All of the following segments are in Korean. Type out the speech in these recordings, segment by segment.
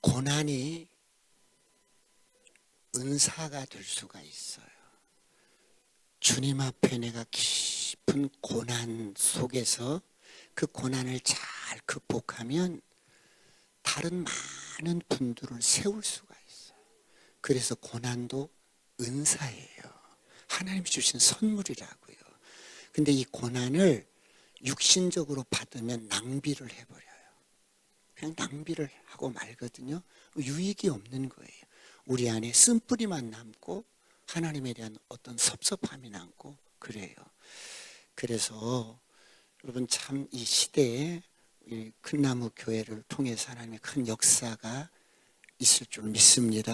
고난이 은사가 될 수가 있어요. 주님 앞에 내가 깊은 고난 속에서 그 고난을 잘 극복하면 다른 많은 분들을 세울 수가 있어요. 그래서 고난도 은사예요. 하나님이 주신 선물이라고요. 근데 이 고난을 육신적으로 받으면 낭비를 해버려요. 그냥 낭비를 하고 말거든요. 유익이 없는 거예요. 우리 안에 쓴뿌리만 남고 하나님에 대한 어떤 섭섭함이 남고 그래요. 그래서 여러분 참 이 시대에 이 큰나무 교회를 통해서 하나님의 큰 역사가 있을 줄 믿습니다.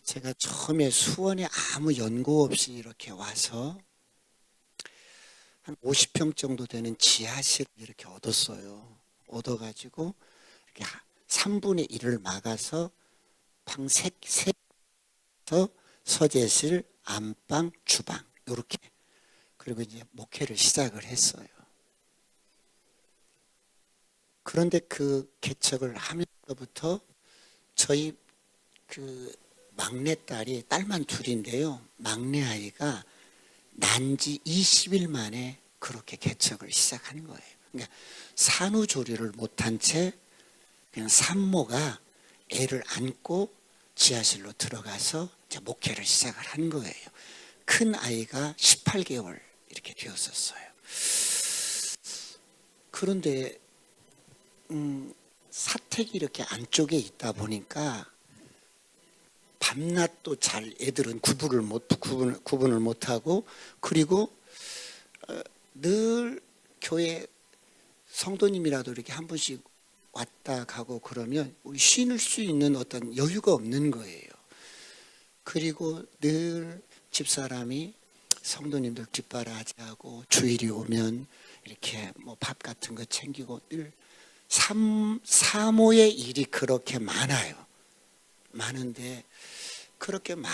제가 처음에 수원에 아무 연고 없이 이렇게 와서 한 50평 정도 되는 지하실을 이렇게 얻었어요. 얻어가지고 이렇게 3분의 1을 막아서 방 3개서 서재실, 안방, 주방 이렇게 그리고 이제 목회를 시작을 했어요. 그런데 그 개척을 하면서부터 저희 그 막내딸이 딸만 둘인데요. 막내 아이가 난 지 20일 만에 그렇게 개척을 시작하는 거예요. 그러니까 산후조리를 못한 채 그냥 산모가 애를 안고 지하실로 들어가서 이제 목회를 시작을 한 거예요. 큰 아이가 18개월 이렇게 되었었어요. 그런데 사택이 이렇게 안쪽에 있다 보니까 밤낮도 잘 애들은 구분을 못하고 그리고 늘 교회 성도님이라도 이렇게 한 분씩 왔다 가고 그러면 우리 쉴 수 있는 어떤 여유가 없는 거예요. 그리고 늘 집사람이 성도님들 뒷바라지하고 주일이 오면 이렇게 뭐 밥 같은 거 챙기고 늘 사모의 일이 그렇게 많아요. 많은데 그렇게 막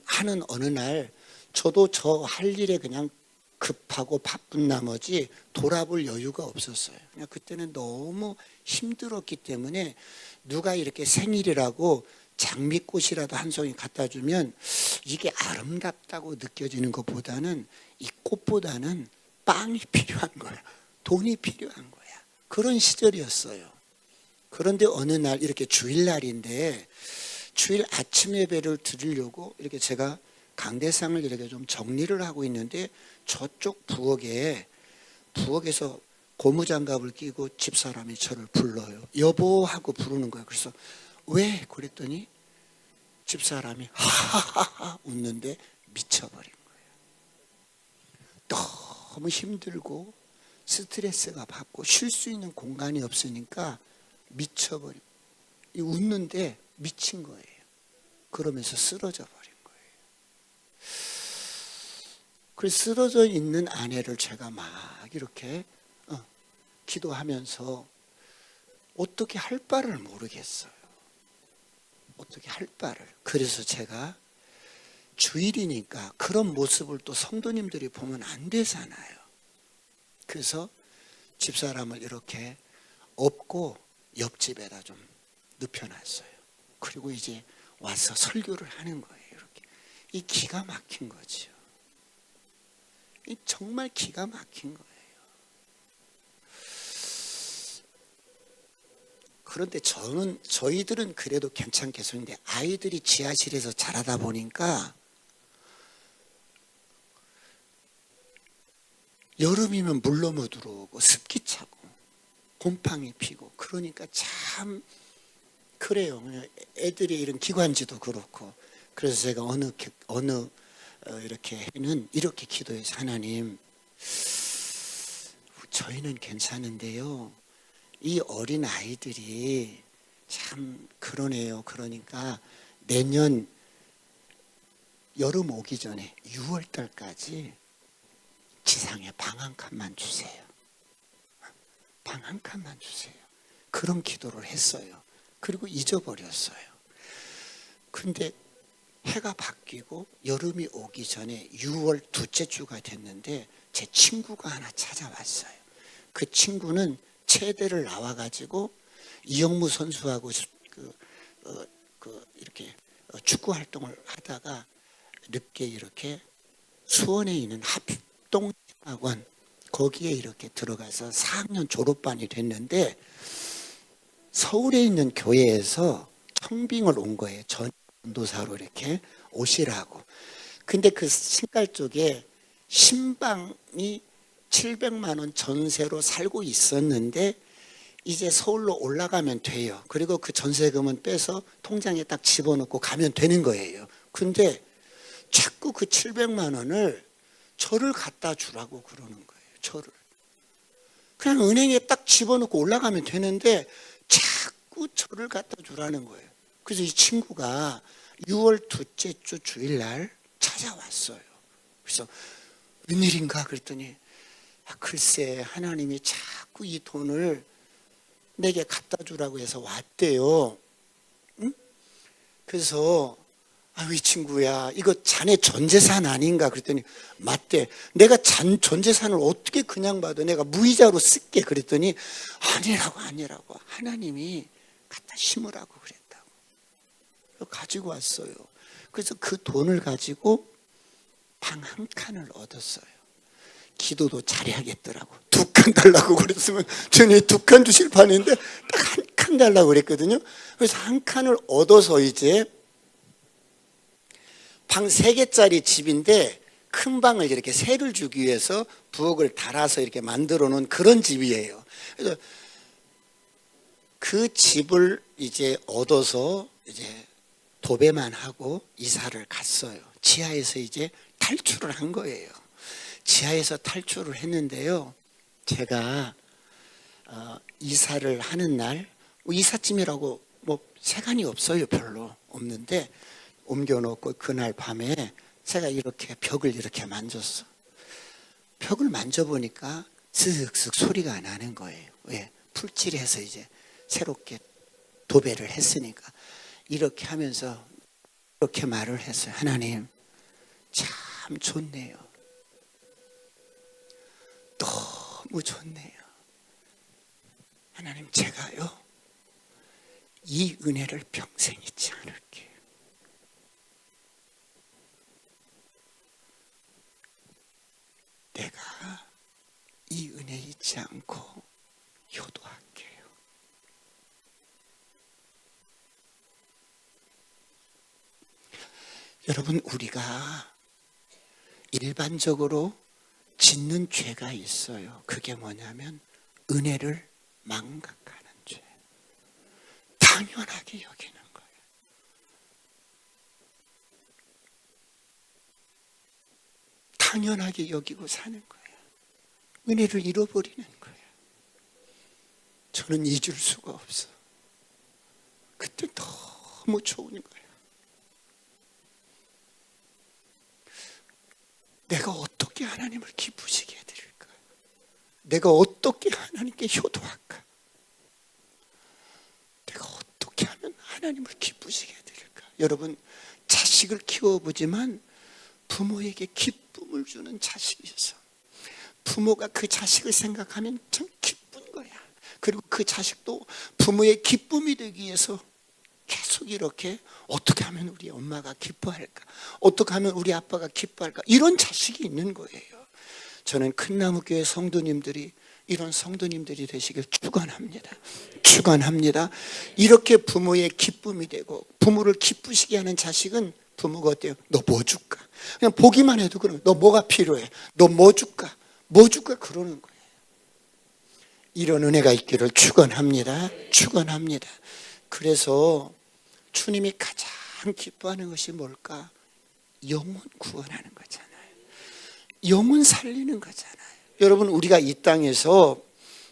하는 어느 날 저도 저 할 일에 그냥 급하고 바쁜 나머지 돌아볼 여유가 없었어요. 그냥 그때는 너무 힘들었기 때문에 누가 이렇게 생일이라고 장미꽃이라도 한 송이 갖다 주면 이게 아름답다고 느껴지는 것보다는 이 꽃보다는 빵이 필요한 거야. 돈이 필요한 거야. 그런 시절이었어요. 그런데 어느 날 이렇게 주일날인데 주일 아침 예배를 드리려고 이렇게 제가 강대상을 이렇게 좀 정리를 하고 있는데 저쪽 부엌에서 고무장갑을 끼고 집사람이 저를 불러요. 여보 하고 부르는 거예요. 그래서 왜? 그랬더니 집사람이 하하하하 웃는데 미쳐버린 거예요. 너무 힘들고 스트레스가 받고 쉴 수 있는 공간이 없으니까 미쳐버린 거예요. 웃는데 미친 거예요. 그러면서 쓰러져 버린 거예요. 그래서 쓰러져 있는 아내를 제가 막 이렇게 기도하면서 어떻게 할 바를 모르겠어요. 어떻게 할 바를. 그래서 제가 주일이니까 그런 모습을 또 성도님들이 보면 안 되잖아요. 그래서 집사람을 이렇게 업고 옆집에다 좀 눕혀놨어요. 그리고 이제 와서 설교를 하는 거예요. 이렇게. 이 기가 막힌 거죠. 이 정말 기가 막힌 거예요. 그런데 저희들은 그래도 괜찮겠었는데 아이들이 지하실에서 자라다 보니까 여름이면 물 넘어 들어오고 습기 차고 곰팡이 피고 그러니까 참 그래요. 애들이 이런 기관지도 그렇고 그래서 제가 어느 이렇게 해는 이렇게 기도해서 하나님 저희는 괜찮은데요. 이 어린 아이들이 참 그러네요. 그러니까 내년 여름 오기 전에 6월 달까지 지상에 방 한 칸만 주세요. 방 한 칸만 주세요. 그런 기도를 했어요. 그리고 잊어버렸어요. 근데 해가 바뀌고 여름이 오기 전에 6월 둘째 주가 됐는데 제 친구가 하나 찾아왔어요. 그 친구는 체대를 나와가지고 이영무 선수하고 이렇게 축구 활동을 하다가 늦게 이렇게 수원에 있는 합동학원 거기에 이렇게 들어가서 4학년 졸업반이 됐는데 서울에 있는 교회에서 청빙을 온 거예요. 전도사로 이렇게 오시라고. 근데 그 신갈 쪽에 신방이 700만 원 전세로 살고 있었는데 이제 서울로 올라가면 돼요. 그리고 그 전세금은 빼서 통장에 딱 집어넣고 가면 되는 거예요. 근데 자꾸 그 700만 원을 저를 갖다 주라고 그러는 거예요. 저를. 그냥 은행에 딱 집어넣고 올라가면 되는데 자꾸 저를 갖다 주라는 거예요. 그래서 이 친구가 6월 둘째 주 주일날 찾아왔어요. 그래서 웬일인가 그랬더니 글쎄 하나님이 자꾸 이 돈을 내게 갖다 주라고 해서 왔대요. 응? 그래서 이 친구야 이거 자네 전재산 아닌가 그랬더니 맞대. 내가 전재산을 어떻게 그냥 받아. 내가 무이자로 쓸게 그랬더니 아니라고 하나님이 갖다 심으라고 그랬다고. 가지고 왔어요. 그래서 그 돈을 가지고 방 한 칸을 얻었어요. 기도도 잘해야겠더라고. 2칸 달라고 그랬으면 저는 2칸 주실 판인데 딱 한 칸 달라고 그랬거든요. 그래서 한 칸을 얻어서 이제 방 3개짜리 집인데 큰 방을 이렇게 세를 주기 위해서 부엌을 달아서 이렇게 만들어 놓은 그런 집이에요. 그래서 그 집을 이제 얻어서 이제 도배만 하고 이사를 갔어요. 지하에서 이제 탈출을 한 거예요. 지하에서 탈출을 했는데요. 제가 이사를 하는 날 이삿짐이라고 뭐 세간이 없어요. 별로 없는데 옮겨놓고 그날 밤에 제가 이렇게 벽을 이렇게 만졌어. 벽을 만져보니까 슥슥 소리가 나는 거예요. 왜? 풀칠해서 이제 새롭게 도배를 했으니까. 이렇게 하면서 이렇게 말을 했어요. 하나님 참 좋네요. 너무 좋네요. 하나님 제가요 이 은혜를 평생 잊지 않을게요. 내가 이 은혜 잊지 않고 효도할게요. 여러분 우리가 일반적으로 짓는 죄가 있어요. 그게 뭐냐면 은혜를 망각하는 죄. 당연하게 여기는 거예요. 당연하게 여기고 사는 거예요. 은혜를 잃어버리는 거예요. 저는 잊을 수가 없어. 그때 너무 좋은 거예요. 내가 어떻게 하나님을 기쁘시게 해드릴까? 내가 어떻게 하나님께 효도할까? 내가 어떻게 하면 하나님을 기쁘시게 해드릴까? 여러분 자식을 키워보지만 부모에게 기쁨을 주는 자식이 있어. 부모가 그 자식을 생각하면 참 기쁜 거야. 그리고 그 자식도 부모의 기쁨이 되기 위해서 계속 이렇게 어떻게 하면 우리 엄마가 기뻐할까? 어떻게 하면 우리 아빠가 기뻐할까? 이런 자식이 있는 거예요. 저는 큰나무교회 성도님들이 이런 성도님들이 되시길 축원합니다. 축원합니다. 이렇게 부모의 기쁨이 되고 부모를 기쁘시게 하는 자식은 부모가 어때요? 너 뭐 줄까? 그냥 보기만 해도 그러면 너 뭐가 필요해? 너 뭐 줄까? 뭐 줄까? 그러는 거예요. 이런 은혜가 있기를 축원합니다. 축원합니다. 그래서 주님이 가장 기뻐하는 것이 뭘까? 영혼 구원하는 거잖아요. 영혼 살리는 거잖아요. 여러분 우리가 이 땅에서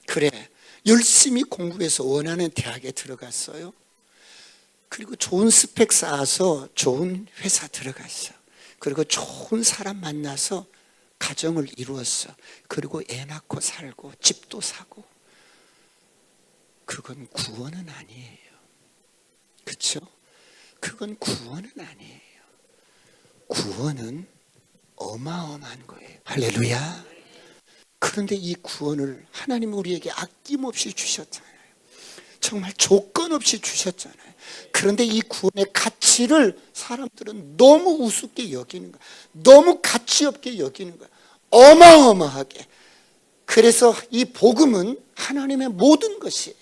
그래 열심히 공부해서 원하는 대학에 들어갔어요. 그리고 좋은 스펙 쌓아서 좋은 회사 들어갔어. 그리고 좋은 사람 만나서 가정을 이루었어. 그리고 애 낳고 살고 집도 사고. 그건 구원은 아니에요. 그렇죠? 그건 구원은 아니에요. 구원은 어마어마한 거예요. 할렐루야. 그런데 이 구원을 하나님이 우리에게 아낌없이 주셨잖아요. 정말 조건 없이 주셨잖아요. 그런데 이 구원의 가치를 사람들은 너무 우습게 여기는 거야. 너무 가치 없게 여기는 거야. 어마어마하게. 그래서 이 복음은 하나님의 모든 것이에요.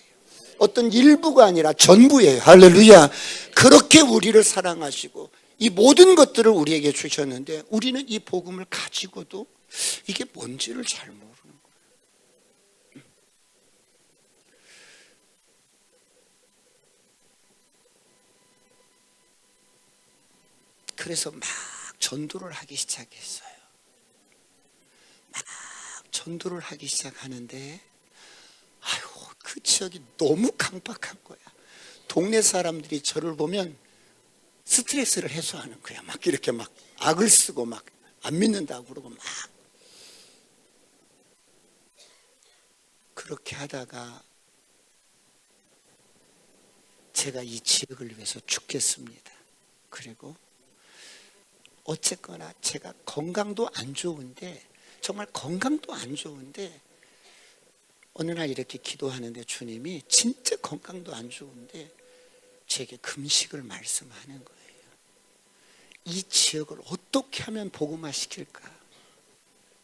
어떤 일부가 아니라 전부예요. 할렐루야. 그렇게 우리를 사랑하시고 이 모든 것들을 우리에게 주셨는데 우리는 이 복음을 가지고도 이게 뭔지를 잘 모르는 거예요. 그래서 막 전도를 하기 시작했어요. 막 전도를 하기 시작하는데 아이고 그 지역이 너무 강박한 거야. 동네 사람들이 저를 보면 스트레스를 해소하는 거야. 막 이렇게 막 악을 쓰고 막 안 믿는다고 그러고 막 그렇게 하다가 제가 이 지역을 위해서 죽겠습니다. 그리고 어쨌거나 제가 건강도 안 좋은데 정말 건강도 안 좋은데 어느 날 이렇게 기도하는데 주님이 진짜 건강도 안 좋은데 제게 금식을 말씀하는 거예요. 이 지역을 어떻게 하면 복음화 시킬까?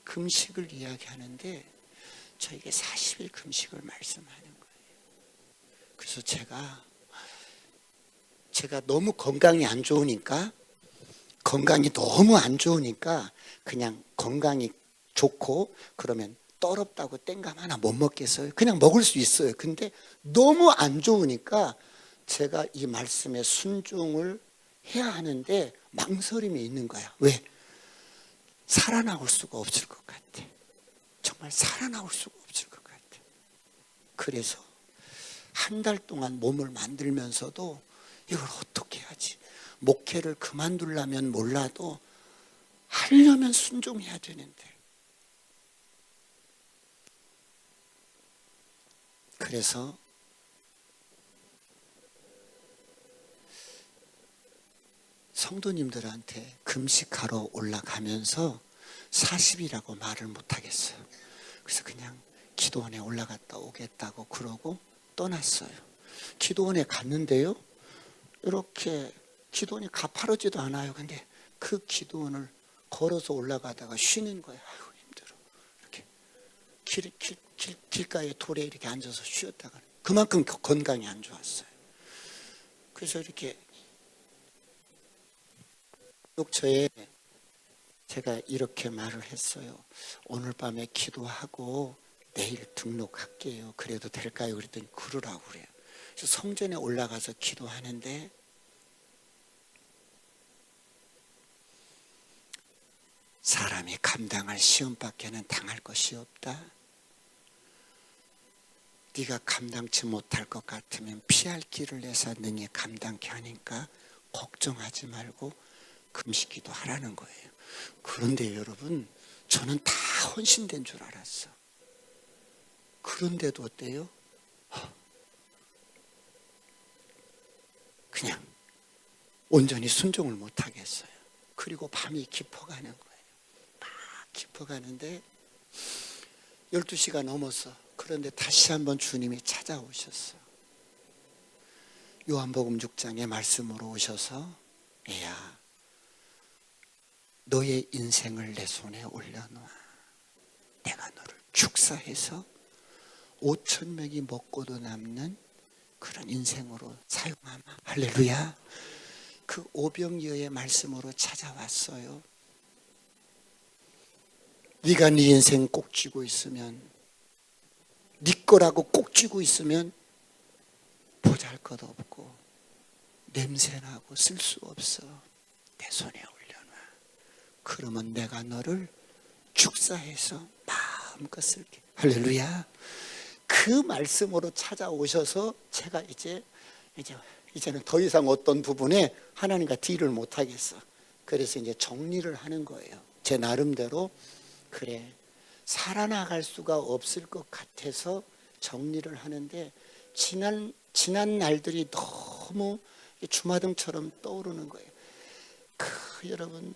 금식을 이야기하는데 저에게 40일 금식을 말씀하는 거예요. 그래서 제가 너무 건강이 너무 안 좋으니까 그냥 건강이 좋고 그러면 떨었다고 땡감 하나 못 먹겠어요. 그냥 먹을 수 있어요. 근데 너무 안 좋으니까 제가 이 말씀에 순종을 해야 하는데 망설임이 있는 거야. 왜? 살아나올 수가 없을 것 같아. 정말 살아나올 수가 없을 것 같아. 그래서 한 달 동안 몸을 만들면서도 이걸 어떻게 하지? 목회를 그만두려면 몰라도 하려면 순종해야 되는데. 그래서 성도님들한테 금식하러 올라가면서 40이라고 말을 못하겠어요. 그래서 그냥 기도원에 올라갔다 오겠다고 그러고 떠났어요. 기도원에 갔는데요. 이렇게 기도원이 가파르지도 않아요. 근데 그 기도원을 걸어서 올라가다가 쉬는 거예요. 아이고 힘들어. 이렇게 길가에 돌에 이렇게 앉아서 쉬었다가 그만큼 건강이 안 좋았어요. 그래서 이렇게 녹처에 제가 이렇게 말을 했어요. 오늘 밤에 기도하고 내일 등록할게요. 그래도 될까요? 그랬더니 그러라고 그래요. 그래서 성전에 올라가서 기도하는데 사람이 감당할 시험밖에는 당할 것이 없다. 네가 감당치 못할 것 같으면 피할 길을 내서 능히 감당케 하니까 걱정하지 말고 금식기도 하라는 거예요. 그런데 여러분 저는 다 헌신된 줄 알았어. 그런데도 어때요? 그냥 온전히 순종을 못하겠어요. 그리고 밤이 깊어가는 거예요. 막 깊어가는데 12시가 넘었어. 그런데 다시 한번 주님이 찾아오셨어. 요한복음 6장의 말씀으로 오셔서 애야 너의 인생을 내 손에 올려놓아. 내가 너를 축사해서 5,000명이 먹고도 남는 그런 인생으로 사용하마. 할렐루야. 그 오병이어의 말씀으로 찾아왔어요. 네가 네 인생 꼭 쥐고 있으면 네 거라고 꼭 쥐고 있으면 보잘것없고 냄새나고 쓸 수 없어. 내 손에 올려놔. 그러면 내가 너를 축사해서 마음껏 쓸게. 할렐루야. 그 말씀으로 찾아오셔서 제가 이제는 더 이상 어떤 부분에 하나님과 딜을 못 하겠어. 그래서 이제 정리를 하는 거예요. 제 나름대로 그래 살아나갈 수가 없을 것 같아서 정리를 하는데 지난 날들이 너무 주마등처럼 떠오르는 거예요. 여러분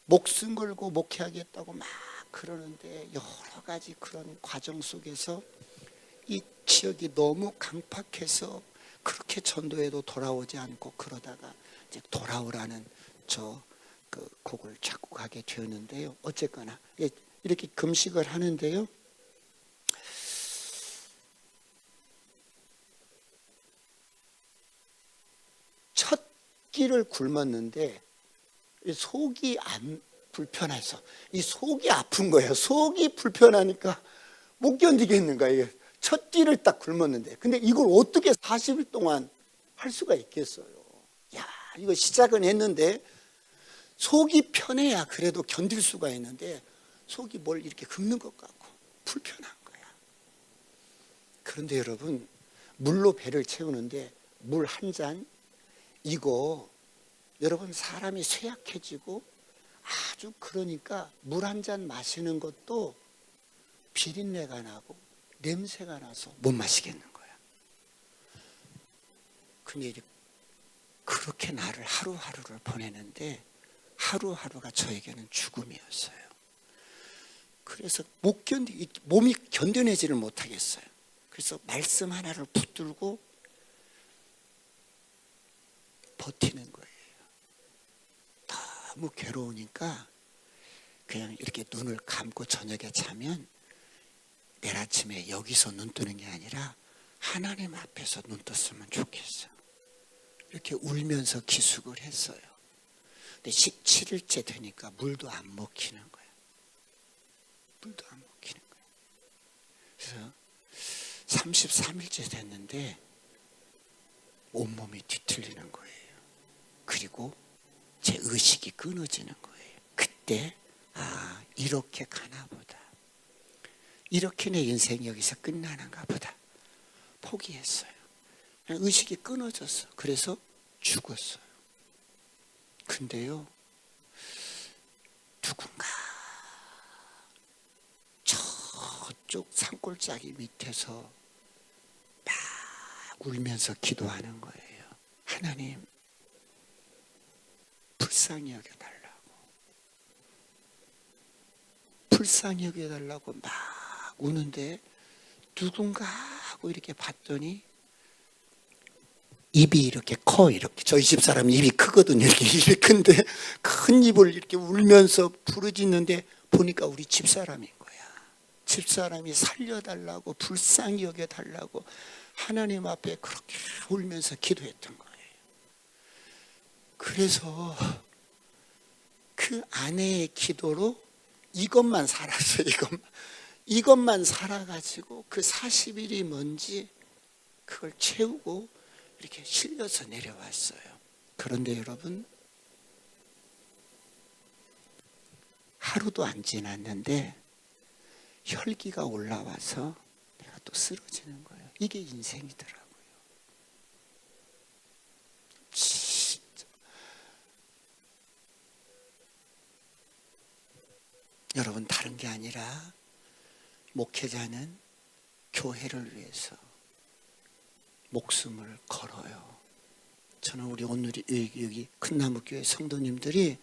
목숨 걸고 목회하겠다고 막 그러는데 여러 가지 그런 과정 속에서 이 지역이 너무 강팍해서 그렇게 전도에도 돌아오지 않고 그러다가 이제 돌아오라는 그 곡을 작곡하게 되었는데요. 어쨌거나 이렇게 금식을 하는데요. 첫 끼를 굶었는데 속이 안 불편해서 이 속이 아픈 거예요. 속이 불편하니까 못 견디겠는 거예요. 첫 끼를 딱 굶었는데 근데 이걸 어떻게 40일 동안 할 수가 있겠어요. 야, 이거 시작은 했는데 속이 편해야 그래도 견딜 수가 있는데 속이 뭘 이렇게 긁는 것 같고 불편한 거야. 그런데 여러분, 물로 배를 채우는데 물 한 잔, 이거 여러분 사람이 쇠약해지고 아주 그러니까 물 한 잔 마시는 것도 비린내가 나고 냄새가 나서 못 마시겠는 거야. 근데 그렇게 나를 하루하루를 보내는데 하루하루가 저에게는 죽음이었어요. 그래서 몸이 견뎌내지를 못하겠어요. 그래서 말씀 하나를 붙들고 버티는 거예요. 너무 괴로우니까 그냥 이렇게 눈을 감고 저녁에 자면 내일 아침에 여기서 눈 뜨는 게 아니라 하나님 앞에서 눈 떴으면 좋겠어. 이렇게 울면서 기숙을 했어요. 근데 17일째 되니까 물도 안 먹히는 거예요. 물도 안 먹히는 거예요. 그래서 33일째 됐는데 온몸이 뒤틀리는 거예요. 그리고 제 의식이 끊어지는 거예요. 그때 이렇게 가나 보다. 이렇게 내 인생이 여기서 끝나는가 보다. 포기했어요. 의식이 끊어졌어. 그래서 죽었어요. 근데요, 누군가 저쪽 산골짜기 밑에서 막 울면서 기도하는 거예요. 하나님, 불쌍히 여겨달라고. 불쌍히 여겨달라고 막 우는데 누군가 하고 이렇게 봤더니 입이 이렇게 커. 이렇게 저희 집사람 입이 크거든요. 이렇게 입이 큰데 큰 입을 이렇게 울면서 부르짖는데 보니까 우리 집사람인 거야. 집사람이 살려달라고 불쌍히 여겨달라고 하나님 앞에 그렇게 울면서 기도했던 거예요. 그래서 그 아내의 기도로 이것만 살았어요. 이것만 살아가지고 그 40일이 뭔지 그걸 채우고 이렇게 실려서 내려왔어요. 그런데 여러분, 하루도 안 지났는데 혈기가 올라와서 내가 또 쓰러지는 거예요. 이게 인생이더라고요. 진짜. 여러분, 다른 게 아니라 목회자는 교회를 위해서 목숨을 걸어요. 저는 우리 오늘 여기 큰나무교회 성도님들이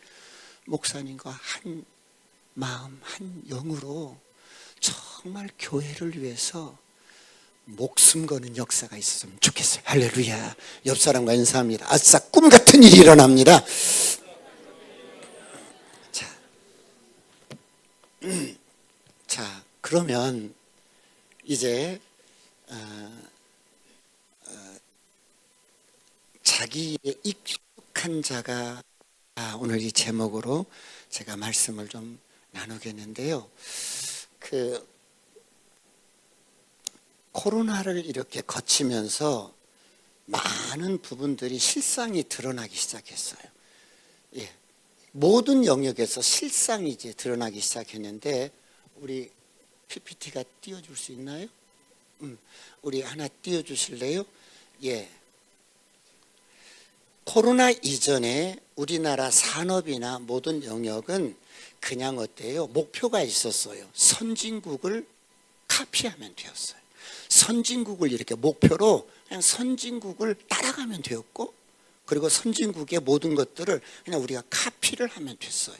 목사님과 한 마음 한 영으로 정말 교회를 위해서 목숨 거는 역사가 있었으면 좋겠어요. 할렐루야. 옆 사람과 인사합니다. 아싸, 꿈 같은 일이 일어납니다. 자, 그러면 이제 자기의 익숙한 자가 오늘 이 제목으로 제가 말씀을 좀 나누겠는데요. 그 코로나를 이렇게 거치면서 많은 부분들이 실상이 드러나기 시작했어요. 예, 모든 영역에서 실상이 이제 드러나기 시작했는데 우리 PPT가 띄워줄 수 있나요? 우리 하나 띄워주실래요? 예. 코로나 이전에 우리나라 산업이나 모든 영역은 그냥 어때요? 목표가 있었어요. 선진국을 카피하면 되었어요. 선진국을 이렇게 목표로 그냥 선진국을 따라가면 되었고, 그리고 선진국의 모든 것들을 그냥 우리가 카피를 하면 됐어요.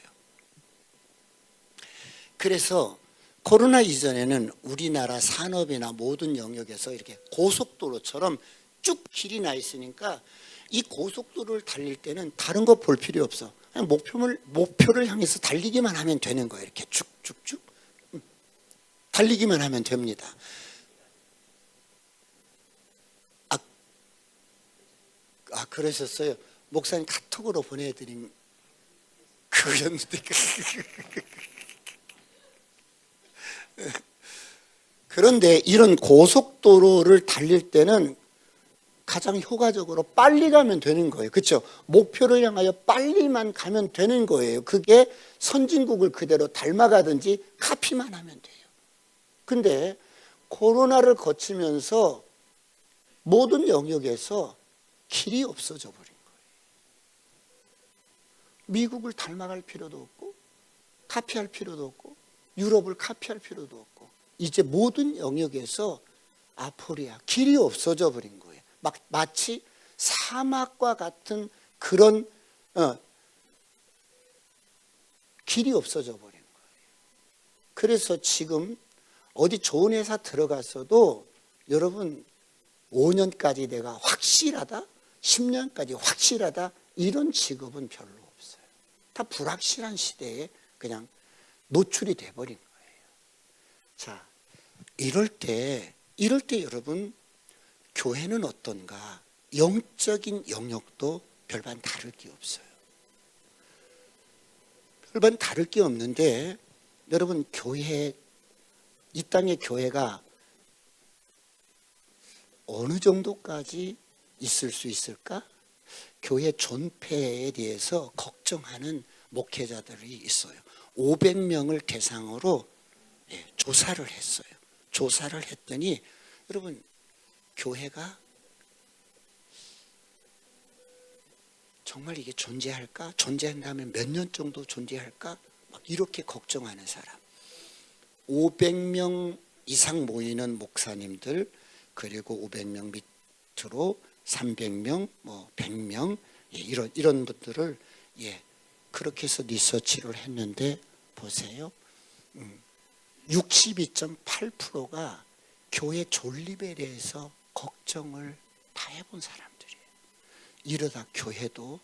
그래서 코로나 이전에는 우리나라 산업이나 모든 영역에서 이렇게 고속도로처럼 쭉 길이 나 있으니까 이 고속도로를 달릴 때는 다른 거 볼 필요 없어. 그냥 목표를 향해서 달리기만 하면 되는 거예요. 이렇게 쭉쭉쭉 달리기만 하면 됩니다. 그러셨어요. 목사님 카톡으로 보내드린 그였는데 그런데 이런 고속도로를 달릴 때는 가장 효과적으로 빨리 가면 되는 거예요. 그렇죠? 목표를 향하여 빨리만 가면 되는 거예요. 그게 선진국을 그대로 닮아가든지 카피만 하면 돼요. 근데 코로나를 거치면서 모든 영역에서 길이 없어져 버린 거예요. 미국을 닮아갈 필요도 없고 카피할 필요도 없고 유럽을 카피할 필요도 없고 이제 모든 영역에서 아포리아 길이 없어져 버린 거예요. 마치 사막과 같은 그런 길이 없어져 버린 거예요. 그래서 지금 어디 좋은 회사 들어갔어도 여러분 5년까지 내가 확실하다, 10년까지 확실하다 이런 직업은 별로 없어요. 다 불확실한 시대에 그냥 노출이 돼버린 거예요. 자, 이럴 때 여러분 교회는 어떤가? 영적인 영역도 별반 다를 게 없어요. 별반 다를 게 없는데 여러분 교회, 이 땅의 교회가 어느 정도까지 있을 수 있을까? 교회 존폐에 대해서 걱정하는 목회자들이 있어요. 500명을 대상으로 조사를 했어요. 조사를 했더니 여러분 교회가 정말 이게 존재할까? 존재한다면 몇 년 정도 존재할까? 막 이렇게 걱정하는 사람. 500명 이상 모이는 목사님들, 그리고 500명 밑으로 300명, 100명 이런 분들을 그렇게 해서 리서치를 했는데 보세요. 62.8%가 교회 존립에 대해서 걱정을 다 해본 사람들이에요. 이러다 교회도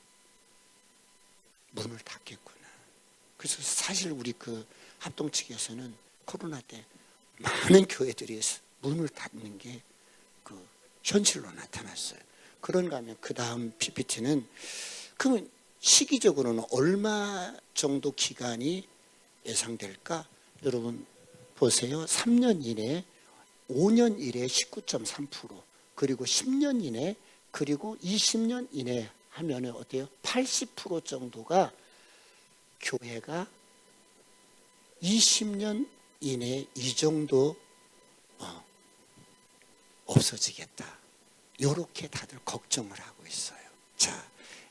문을 닫겠구나. 그래서 사실 우리 그 합동 측에서는 코로나 때 많은 교회들이 문을 닫는 게 그 현실로 나타났어요. 그런가 하면 그 다음 PPT는 그러면 시기적으로는 얼마 정도 기간이 예상될까? 여러분 보세요. 3년 이내, 5년 이내 19.3%, 그리고 10년 이내, 그리고 20년 이내 하면 어때요? 80% 정도가 교회가 20년 이내 이 정도 없어지겠다. 이렇게 다들 걱정을 하고 있어요. 자,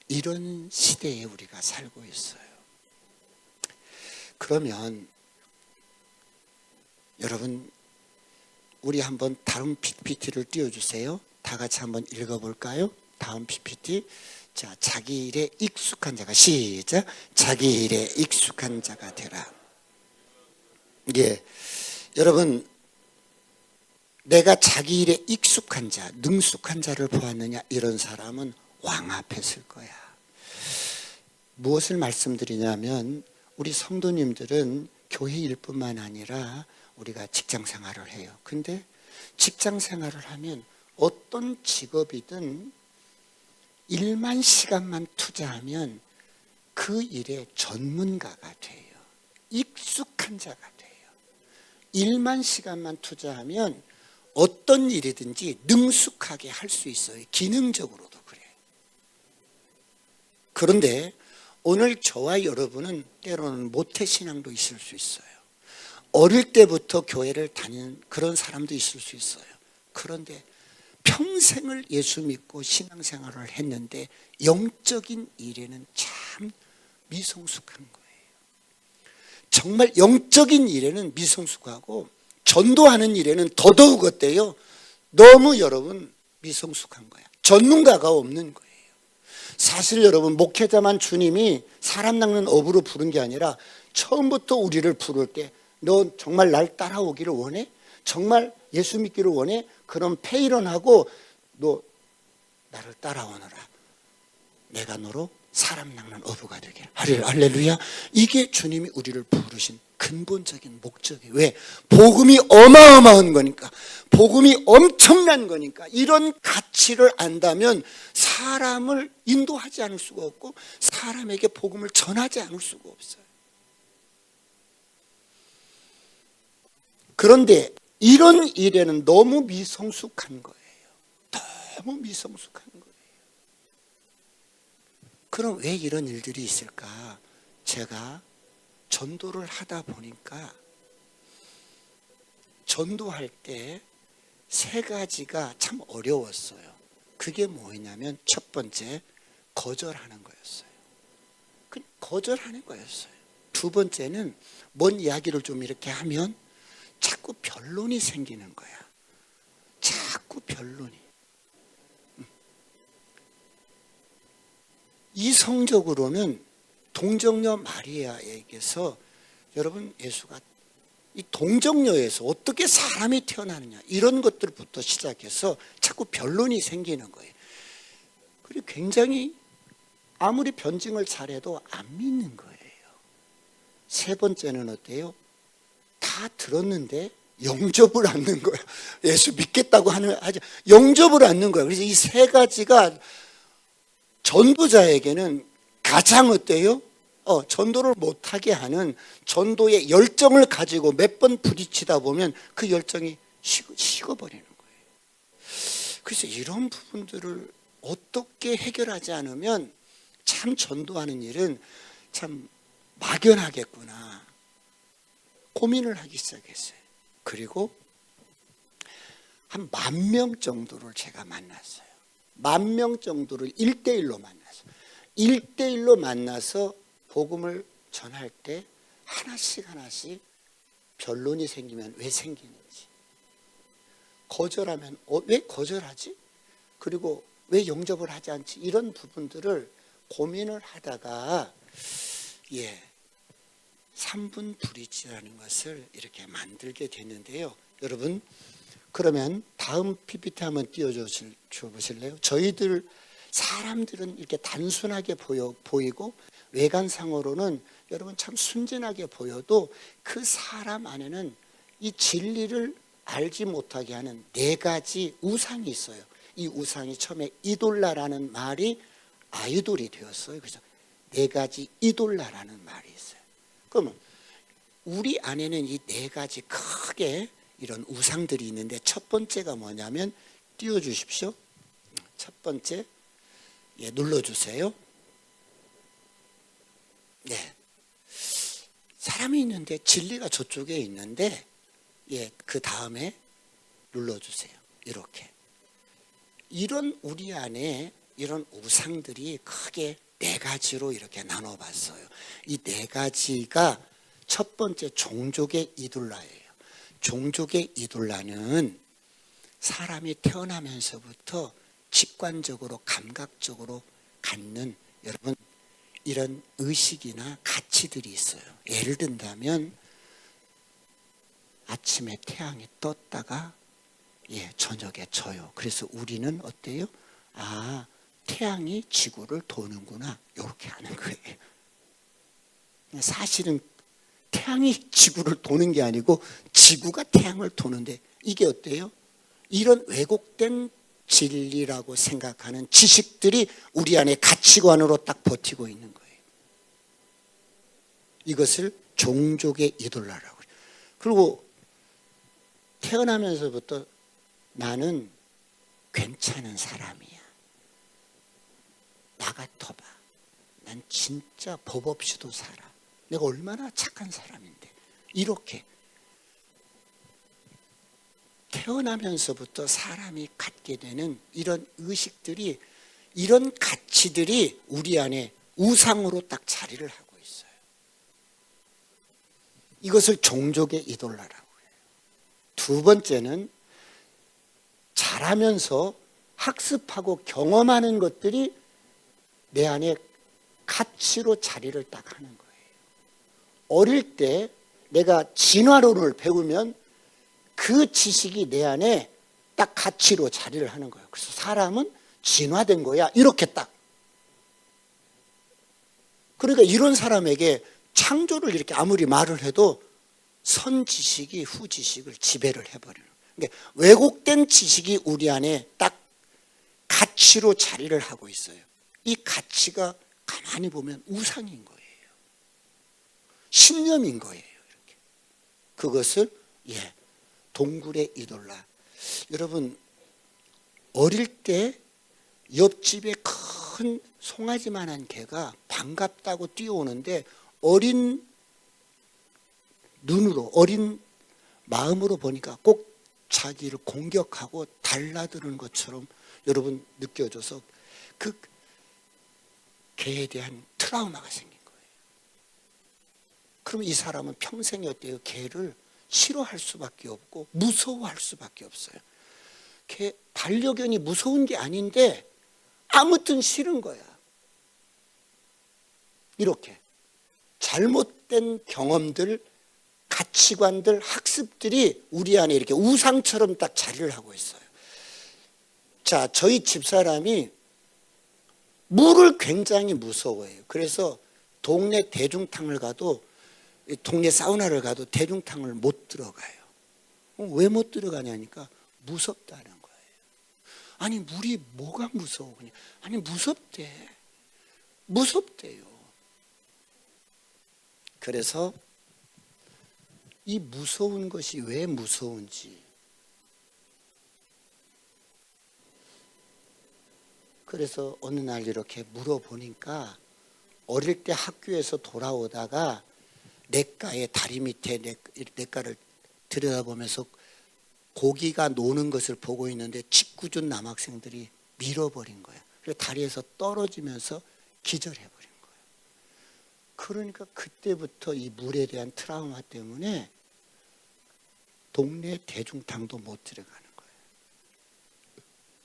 이런 시대에 우리가 살고 있어요. 그러면 여러분 우리 한번 다음 PPT를 띄워주세요. 다 같이 한번 읽어볼까요? 다음 PPT. 자, 자기 일에 익숙한 자가, 시작. 자기 일에 익숙한 자가 되라. 여러분 내가 자기 일에 익숙한 자, 능숙한 자를 보았느냐? 이런 사람은 왕 앞에 설 거야. 무엇을 말씀드리냐면 우리 성도님들은 교회 일뿐만 아니라 우리가 직장 생활을 해요. 근데 직장 생활을 하면 어떤 직업이든 일만 시간만 투자하면 그 일의 전문가가 돼요. 익숙한 자가 돼요. 일만 시간만 투자하면 어떤 일이든지 능숙하게 할 수 있어요. 기능적으로도 그래요. 그런데 오늘 저와 여러분은 때로는 모태신앙도 있을 수 있어요. 어릴 때부터 교회를 다니는 그런 사람도 있을 수 있어요. 그런데 평생을 예수 믿고 신앙생활을 했는데 영적인 일에는 참 미성숙한 거예요. 정말 영적인 일에는 미성숙하고 전도하는 일에는 더더욱 어때요? 너무 여러분 미성숙한 거야. 전문가가 없는 거예요. 사실 여러분 목회자만 주님이 사람 낚는 업으로 부른 게 아니라 처음부터 우리를 부를 때 너 정말 날 따라오기를 원해? 정말 예수 믿기를 원해? 그럼 페이런하고 너 나를 따라오너라. 내가 너로 사람 낚는 어부가 되게. 할렐루야. 이게 주님이 우리를 부르신 근본적인 목적이에요. 왜? 복음이 어마어마한 거니까. 복음이 엄청난 거니까. 이런 가치를 안다면 사람을 인도하지 않을 수가 없고 사람에게 복음을 전하지 않을 수가 없어요. 그런데 이런 일에는 너무 미성숙한 거예요. 너무 미성숙한 거예요. 그럼 왜 이런 일들이 있을까? 제가 전도를 하다 보니까 전도할 때 세 가지가 참 어려웠어요. 그게 뭐냐면 첫 번째, 거절하는 거였어요. 거절하는 거였어요. 두 번째는 뭔 이야기를 좀 이렇게 하면 자꾸 변론이 생기는 거야. 자꾸 변론이. 이성적으로는 동정녀 마리아에게서 여러분 예수가 이 동정녀에서 어떻게 사람이 태어나느냐 이런 것들부터 시작해서 자꾸 변론이 생기는 거예요. 그리고 굉장히 아무리 변증을 잘해도 안 믿는 거예요. 세 번째는 어때요? 다 들었는데 영접을 않는 거예요. 예수 믿겠다고 하지 영접을 않는 거예요. 그래서 이 세 가지가 전도자에게는 가장 어때요? 전도를 못하게 하는 전도의 열정을 가지고 몇 번 부딪히다 보면 그 열정이 식어버리는 거예요. 그래서 이런 부분들을 어떻게 해결하지 않으면 참 전도하는 일은 참 막연하겠구나 고민을 하기 시작했어요. 그리고 한 10,000명 정도를 제가 만났어요. 10,000명 정도를 1대1로 만났어요. 1대1로 만나서 복음을 전할 때 하나씩 변론이 생기면 왜 생기는지, 거절하면 왜 거절하지? 그리고 왜 영접을 하지 않지? 이런 부분들을 고민을 하다가 3분 브릿지라는 것을 이렇게 만들게 됐는데요. 여러분 그러면 다음 PPT 한번 띄워줘 보실래요? 저희들 사람들은 이렇게 단순하게 보이고 외관상으로는 여러분 참 순진하게 보여도 그 사람 안에는 이 진리를 알지 못하게 하는 4가지 우상이 있어요. 이 우상이 처음에 이돌라라는 말이 아이돌이 되었어요. 그래서 4가지 이돌라라는 말이 있어요. 그러면 우리 안에는 이 4가지 크게 이런 우상들이 있는데 첫 번째가 뭐냐면 띄워주십시오. 첫 번째 눌러주세요. 네, 사람이 있는데 진리가 저쪽에 있는데 그 다음에 눌러주세요. 이렇게 이런 우리 안에 이런 우상들이 크게 4가지로 이렇게 나눠봤어요. 이 4가지가 첫 번째 종족의 이돌라예요. 종족의 이돌라는 사람이 태어나면서부터 직관적으로 감각적으로 갖는 여러분 이런 의식이나 가치들이 있어요. 예를 든다면 아침에 태양이 떴다가 저녁에 져요. 그래서 우리는 어때요? 태양이 지구를 도는구나 이렇게 하는 거예요. 사실은 태양이 지구를 도는 게 아니고 지구가 태양을 도는데 이게 어때요? 이런 왜곡된 진리라고 생각하는 지식들이 우리 안에 가치관으로 딱 버티고 있는 거예요. 이것을 종족의 이돌라라고 해요. 그리고 태어나면서부터 나는 괜찮은 사람이야. 나 같아봐. 난 진짜 법 없이도 살아. 내가 얼마나 착한 사람인데. 이렇게 태어나면서부터 사람이 갖게 되는 이런 의식들이, 이런 가치들이 우리 안에 우상으로 딱 자리를 하고 있어요. 이것을 종족의 이돌라라고 해요. 두 번째는 자라면서 학습하고 경험하는 것들이 내 안에 가치로 자리를 딱 하는 거예요. 어릴 때 내가 진화론을 배우면 그 지식이 내 안에 딱 가치로 자리를 하는 거예요. 그래서 사람은 진화된 거야. 이렇게 딱. 그러니까 이런 사람에게 창조를 이렇게 아무리 말을 해도 선 지식이 후 지식을 지배를 해버리는 거예요. 그러니까 왜곡된 지식이 우리 안에 딱 가치로 자리를 하고 있어요. 이 가치가 가만히 보면 우상인 거예요. 신념인 거예요. 이렇게. 그것을 동굴의 이돌라. 여러분 어릴 때 옆집에 큰 송아지만한 개가 반갑다고 뛰어오는데 어린 눈으로 어린 마음으로 보니까 꼭 자기를 공격하고 달라드는 것처럼 여러분 느껴져서 그 개에 대한 트라우마가 생긴 거예요. 그러면 이 사람은 평생에 어때요? 개를 싫어할 수밖에 없고 무서워할 수밖에 없어요. 개 반려견이 무서운 게 아닌데 아무튼 싫은 거야. 이렇게 잘못된 경험들, 가치관들, 학습들이 우리 안에 이렇게 우상처럼 딱 자리를 하고 있어요. 자, 저희 집사람이 물을 굉장히 무서워해요. 그래서 동네 대중탕을 가도, 동네 사우나를 가도 대중탕을 못 들어가요. 왜 못 들어가냐니까 무섭다는 거예요. 아니 물이 뭐가 무서워? 그냥. 아니 무섭대. 무섭대요. 그래서 이 무서운 것이 왜 무서운지, 그래서 어느 날 이렇게 물어보니까 어릴 때 학교에서 돌아오다가 냇가에 다리 밑에 냇가를 들여다보면서 고기가 노는 것을 보고 있는데 짓궂은 남학생들이 밀어버린 거예요. 그래서 다리에서 떨어지면서 기절해버린 거예요. 그러니까 그때부터 이 물에 대한 트라우마 때문에 동네 대중탕도 못 들어가는 거예요.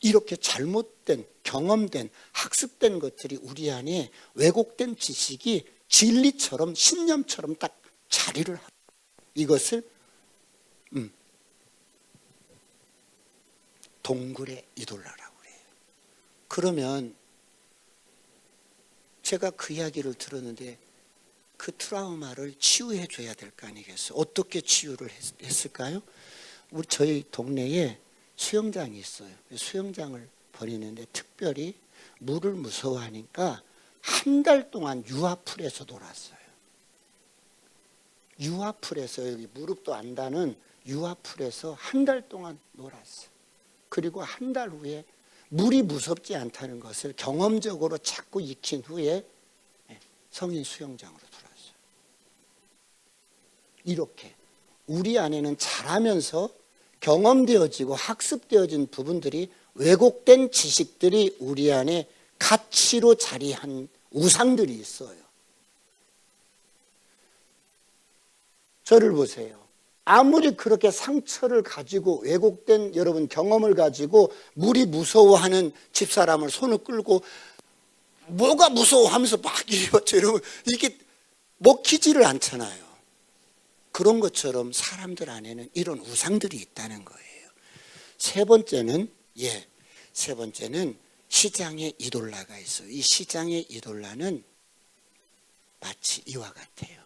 이렇게 잘못된, 경험된, 학습된 것들이 우리 안에 왜곡된 지식이 진리처럼 신념처럼 딱 자리를 하고 이것을 동굴의 이돌라라고 그래요. 그러면 제가 그 이야기를 들었는데 그 트라우마를 치유해 줘야 될 거 아니겠어요? 어떻게 치유를 했을까요? 저희 동네에 수영장이 있어요. 수영장을 버리는데 특별히 물을 무서워하니까 한 달 동안 유아풀에서 놀았어요. 유아풀에서 여기 무릎도 안 닿는 유아풀에서 한 달 동안 놀았어요. 그리고 한 달 후에 물이 무섭지 않다는 것을 경험적으로 자꾸 익힌 후에 성인 수영장으로 들어왔어요. 이렇게 우리 안에는 자라면서 경험되어지고 학습되어진 부분들이 왜곡된 지식들이 우리 안에 가치로 자리한 우상들이 있어요. 저를 보세요. 아무리 그렇게 상처를 가지고 왜곡된 여러분 경험을 가지고 물이 무서워하는 집사람을 손을 끌고 뭐가 무서워하면서 막 이리 왔죠. 여러분 이게 먹히지를 않잖아요. 그런 것처럼 사람들 안에는 이런 우상들이 있다는 거예요. 세 번째는 시장의 이돌라가 있어요. 이 시장의 이돌라는 마치 이와 같아요.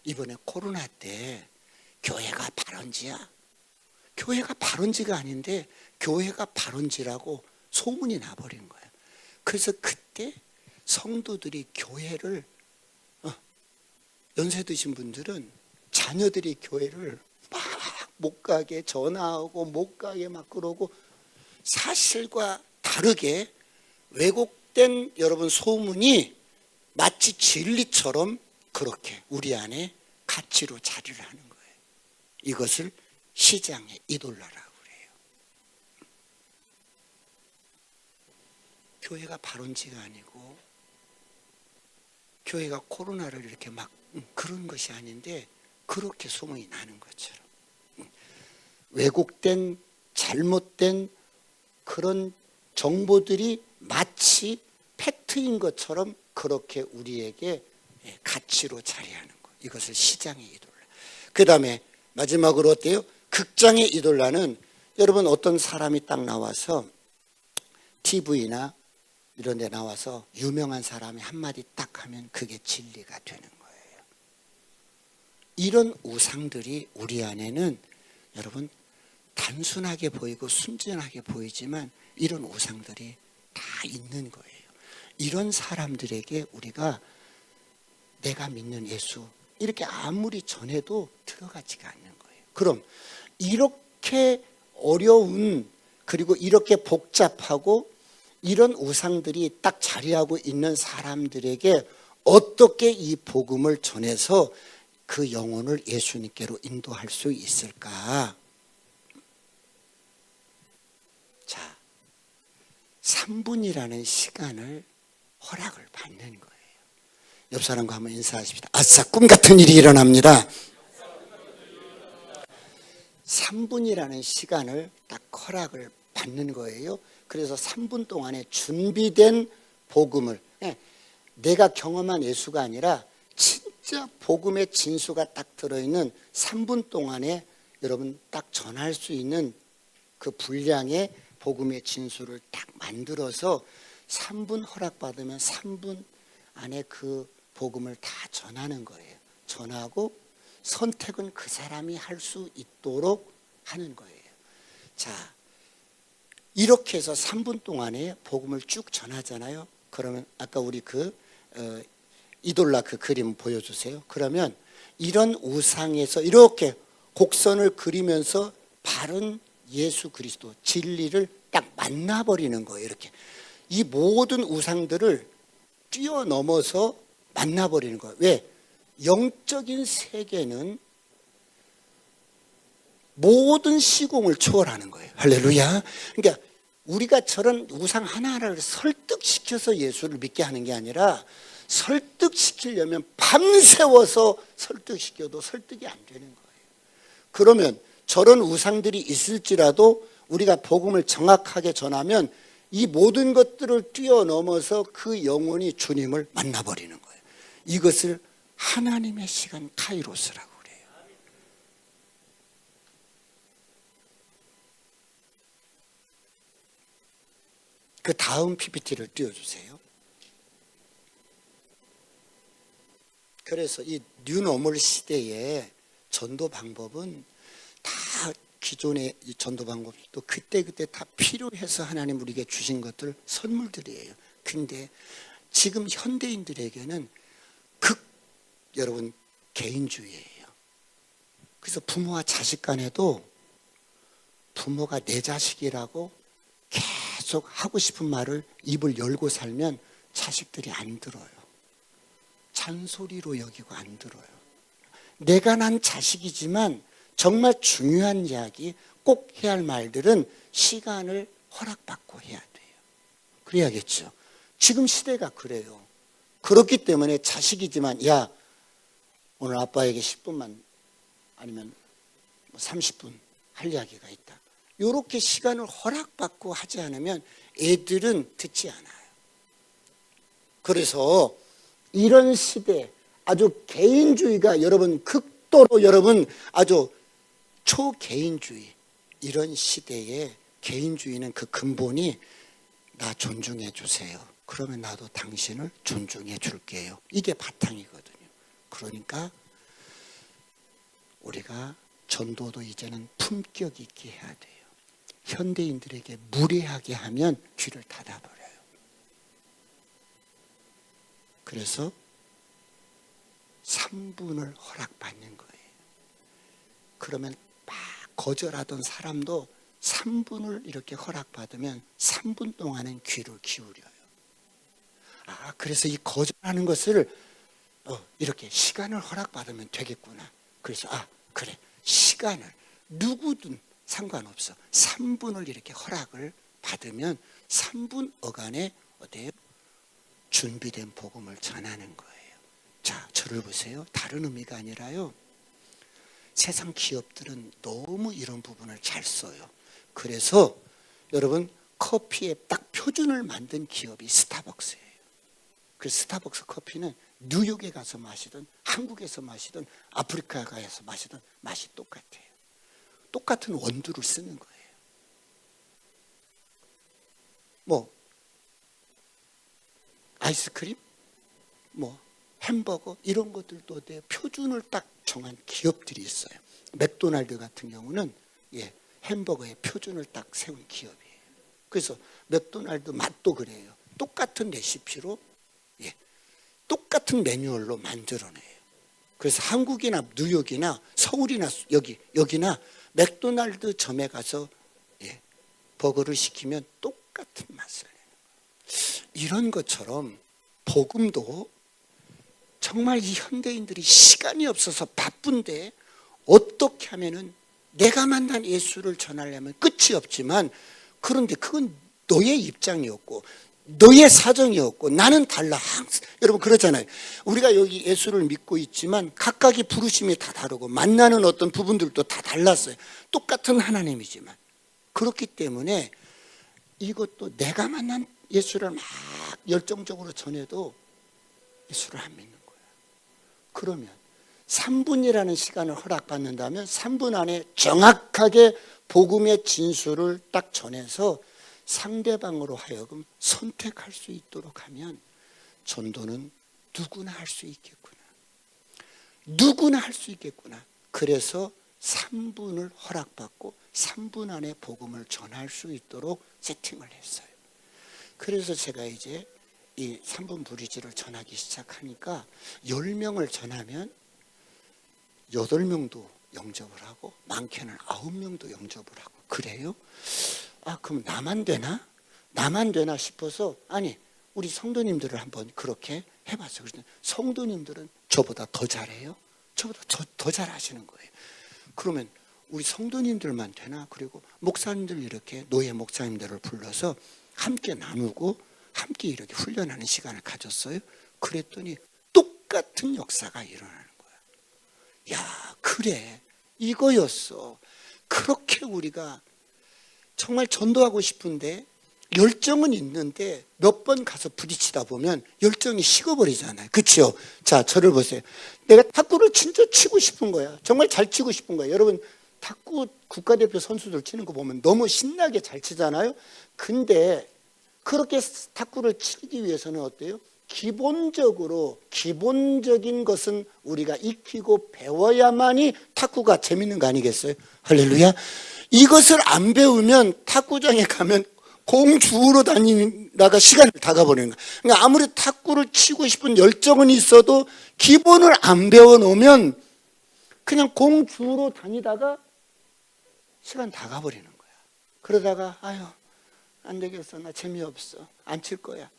이번에 코로나 때 교회가 발원지야. 교회가 발원지가 아닌데 교회가 발원지라고 소문이 나버린 거야. 그래서 그때 성도들이 교회를 연세 드신 분들은 자녀들이 교회를 막 못 가게 전화하고 못 가게 막 그러고 사실과 다르게 왜곡된 여러분 소문이 마치 진리처럼 그렇게 우리 안에 가치로 자리를 하는 거예요. 이것을 시장의 이돌라라고 그래요. 교회가 발원지가 아니고 교회가 코로나를 이렇게 막 그런 것이 아닌데 그렇게 소문이 나는 것처럼 왜곡된 잘못된 그런 정보들이 마치 팩트인 것처럼 그렇게 우리에게 가치로 자리하는 것. 이것을 시장의 이돌라. 그 다음에 마지막으로 어때요? 극장의 이돌라는 여러분 어떤 사람이 딱 나와서 TV나 이런 데 나와서 유명한 사람이 한마디 딱 하면 그게 진리가 되는 거예요. 이런 우상들이 우리 안에는 여러분 단순하게 보이고 순진하게 보이지만 이런 우상들이 다 있는 거예요. 이런 사람들에게 우리가 내가 믿는 예수 이렇게 아무리 전해도 들어가지가 않는 거예요. 그럼 이렇게 어려운 그리고 이렇게 복잡하고 이런 우상들이 딱 자리하고 있는 사람들에게 어떻게 이 복음을 전해서 그 영혼을 예수님께로 인도할 수 있을까? 자, 3분이라는 시간을 허락을 받는 거예요. 옆 사람과 한번 인사하십시다. 아싸, 꿈 같은 일이 일어납니다. 3분이라는 시간을 딱 허락을 받는 거예요. 그래서 3분 동안에 준비된 복음을, 내가 경험한 예수가 아니라 진짜 복음의 진수가 딱 들어있는 3분 동안에 여러분 딱 전할 수 있는 그 분량의 복음의 진수를 딱 만들어서 3분 허락받으면 3분 안에 그 복음을 다 전하는 거예요. 전하고 선택은 그 사람이 할 수 있도록 하는 거예요. 자, 이렇게 해서 3분 동안에 복음을 쭉 전하잖아요. 그러면 아까 우리 이돌라 그 그림 보여주세요. 그러면 이런 우상에서 이렇게 곡선을 그리면서 바른 예수 그리스도 진리를 딱 만나버리는 거예요. 이렇게 이 모든 우상들을 뛰어넘어서 만나버리는 거예요. 왜? 영적인 세계는 모든 시공을 초월하는 거예요. 할렐루야. 그러니까 우리가 저런 우상 하나하나를 설득시켜서 예수를 믿게 하는 게 아니라 설득시키려면 밤새워서 설득시켜도 설득이 안 되는 거예요. 그러면 저런 우상들이 있을지라도 우리가 복음을 정확하게 전하면 이 모든 것들을 뛰어넘어서 그 영혼이 주님을 만나버리는 거예요. 이것을 하나님의 시간 카이로스라고 그래요. 그 다음 PPT를 띄워주세요. 그래서 이 뉴노멀 시대의 전도 방법은 다 기존의 전도 방법도 그때그때 다 필요해서 하나님 우리에게 주신 것들 선물들이에요. 근데 지금 현대인들에게는 여러분 개인주의예요. 그래서 부모와 자식 간에도 부모가 내 자식이라고 계속 하고 싶은 말을 입을 열고 살면 자식들이 안 들어요. 잔소리로 여기고 안 들어요. 내가 난 자식이지만 정말 중요한 이야기, 꼭 해야 할 말들은 시간을 허락받고 해야 돼요. 그래야겠죠. 지금 시대가 그래요. 그렇기 때문에 자식이지만 야, 오늘 아빠에게 10분만 아니면 30분 할 이야기가 있다. 이렇게 시간을 허락받고 하지 않으면 애들은 듣지 않아요. 그래서 이런 시대 아주 개인주의가 여러분 극도로 여러분 아주 초개인주의 이런 시대에 개인주의는 그 근본이 나 존중해 주세요. 그러면 나도 당신을 존중해 줄게요. 이게 바탕이거든요. 그러니까 우리가 전도도 이제는 품격 있게 해야 돼요. 현대인들에게 무례하게 하면 귀를 닫아버려요. 그래서 3분을 허락받는 거예요. 그러면 막 거절하던 사람도 3분을 이렇게 허락받으면 3분 동안은 귀를 기울여요. 그래서 이 거절하는 것을 이렇게 시간을 허락받으면 되겠구나. 그래서 그래, 시간을 누구든 상관없어. 3분을 이렇게 허락을 받으면 3분 어간에 어때요? 준비된 복음을 전하는 거예요. 자, 저를 보세요. 다른 의미가 아니라요. 세상 기업들은 너무 이런 부분을 잘 써요. 그래서 여러분 커피에 딱 표준을 만든 기업이 스타벅스예요. 그 스타벅스 커피는 뉴욕에 가서 마시든 한국에서 마시든 아프리카에 가서 마시든 맛이 똑같아요. 똑같은 원두를 쓰는 거예요. 뭐 아이스크림, 뭐 햄버거 이런 것들도 표준을 딱 정한 기업들이 있어요. 맥도날드 같은 경우는 햄버거의 표준을 딱 세운 기업이에요. 그래서 맥도날드 맛도 그래요. 똑같은 레시피로 똑같은 매뉴얼로 만들어내요. 그래서 한국이나 뉴욕이나 서울이나 여기나 맥도날드 점에 가서 버거를 시키면 똑같은 맛을 내요. 이런 것처럼 복음도 정말 이 현대인들이 시간이 없어서 바쁜데 어떻게 하면은 내가 만난 예수를 전하려면 끝이 없지만, 그런데 그건 너의 입장이었고 너의 사정이었고 나는 달라. 여러분 그러잖아요. 우리가 여기 예수를 믿고 있지만 각각의 부르심이 다 다르고 만나는 어떤 부분들도 다 달랐어요. 똑같은 하나님이지만. 그렇기 때문에 이것도 내가 만난 예수를 막 열정적으로 전해도 예수를 안 믿는 거예요. 그러면 3분이라는 시간을 허락받는다면 3분 안에 정확하게 복음의 진술을 딱 전해서 상대방으로 하여금 선택할 수 있도록 하면 전도는 누구나 할 수 있겠구나. 누구나 할 수 있겠구나. 그래서 3분을 허락받고 3분 안에 복음을 전할 수 있도록 세팅을 했어요. 그래서 제가 이제 이 3분 브리지를 전하기 시작하니까 10명을 전하면 8명도 영접을 하고 많게는 9명도 영접을 하고 그래요. 그럼 나만 되나? 나만 되나 싶어서 아니 우리 성도님들을 한번 그렇게 해봤어요. 그래서 성도님들은 저보다 더 잘해요. 저보다 더 잘하시는 거예요. 그러면 우리 성도님들만 되나? 그리고 목사님들 이렇게 노예 목사님들을 불러서 함께 나누고 함께 이렇게 훈련하는 시간을 가졌어요. 그랬더니 똑같은 역사가 일어나는 거야. 야, 그래. 이거였어. 그렇게 우리가 정말 전도하고 싶은데 열정은 있는데 몇 번 가서 부딪히다 보면 열정이 식어버리잖아요. 그렇죠? 자, 저를 보세요. 내가 탁구를 진짜 치고 싶은 거야. 정말 잘 치고 싶은 거야. 여러분 탁구 국가대표 선수들 치는 거 보면 너무 신나게 잘 치잖아요. 근데 그렇게 탁구를 치기 위해서는 어때요? 기본적인 것은 우리가 익히고 배워야만이 탁구가 재밌는 거 아니겠어요? 할렐루야. 이것을 안 배우면 탁구장에 가면 공 주우러 다니다가 시간을 다 가버리는 거야. 그러니까 아무리 탁구를 치고 싶은 열정은 있어도 기본을 안 배워놓으면 그냥 공 주우러 다니다가 시간 다 가버리는 거야. 그러다가 아유 안 되겠어. 나 재미없어. 안 칠 거야.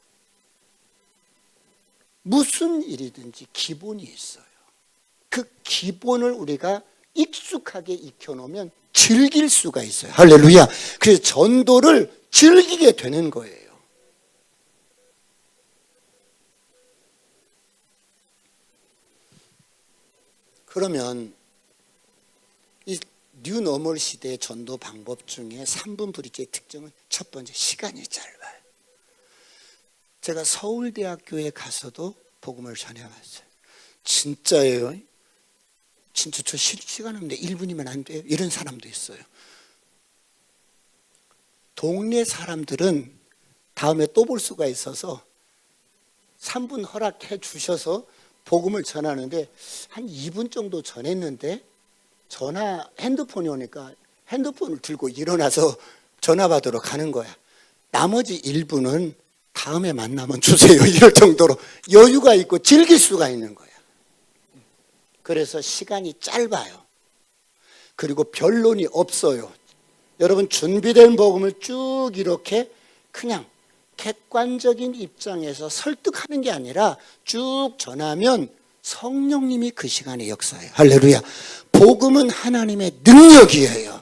무슨 일이든지 기본이 있어요. 그 기본을 우리가 익숙하게 익혀놓으면 즐길 수가 있어요. 할렐루야. 그래서 전도를 즐기게 되는 거예요. 그러면 이 뉴노멀 시대의 전도 방법 중에 3분 브리지의 특징은 첫 번째, 시간이 짧아요. 제가 서울대학교에 가서도 복음을 전해왔어요. 진짜예요. 진짜 저 시간 없는데 1분이면 안 돼요. 이런 사람도 있어요. 동네 사람들은 다음에 또 볼 수가 있어서 3분 허락해 주셔서 복음을 전하는데 한 2분 정도 전했는데 핸드폰이 오니까 핸드폰을 들고 일어나서 전화 받으러 가는 거야. 나머지 1분은 다음에 만나면 주세요. 이럴 정도로 여유가 있고 즐길 수가 있는 거야. 그래서 시간이 짧아요. 그리고 변론이 없어요. 여러분 준비된 복음을 쭉 이렇게 그냥 객관적인 입장에서 설득하는 게 아니라 쭉 전하면 성령님이 그 시간에 역사해요. 할렐루야. 복음은 하나님의 능력이에요.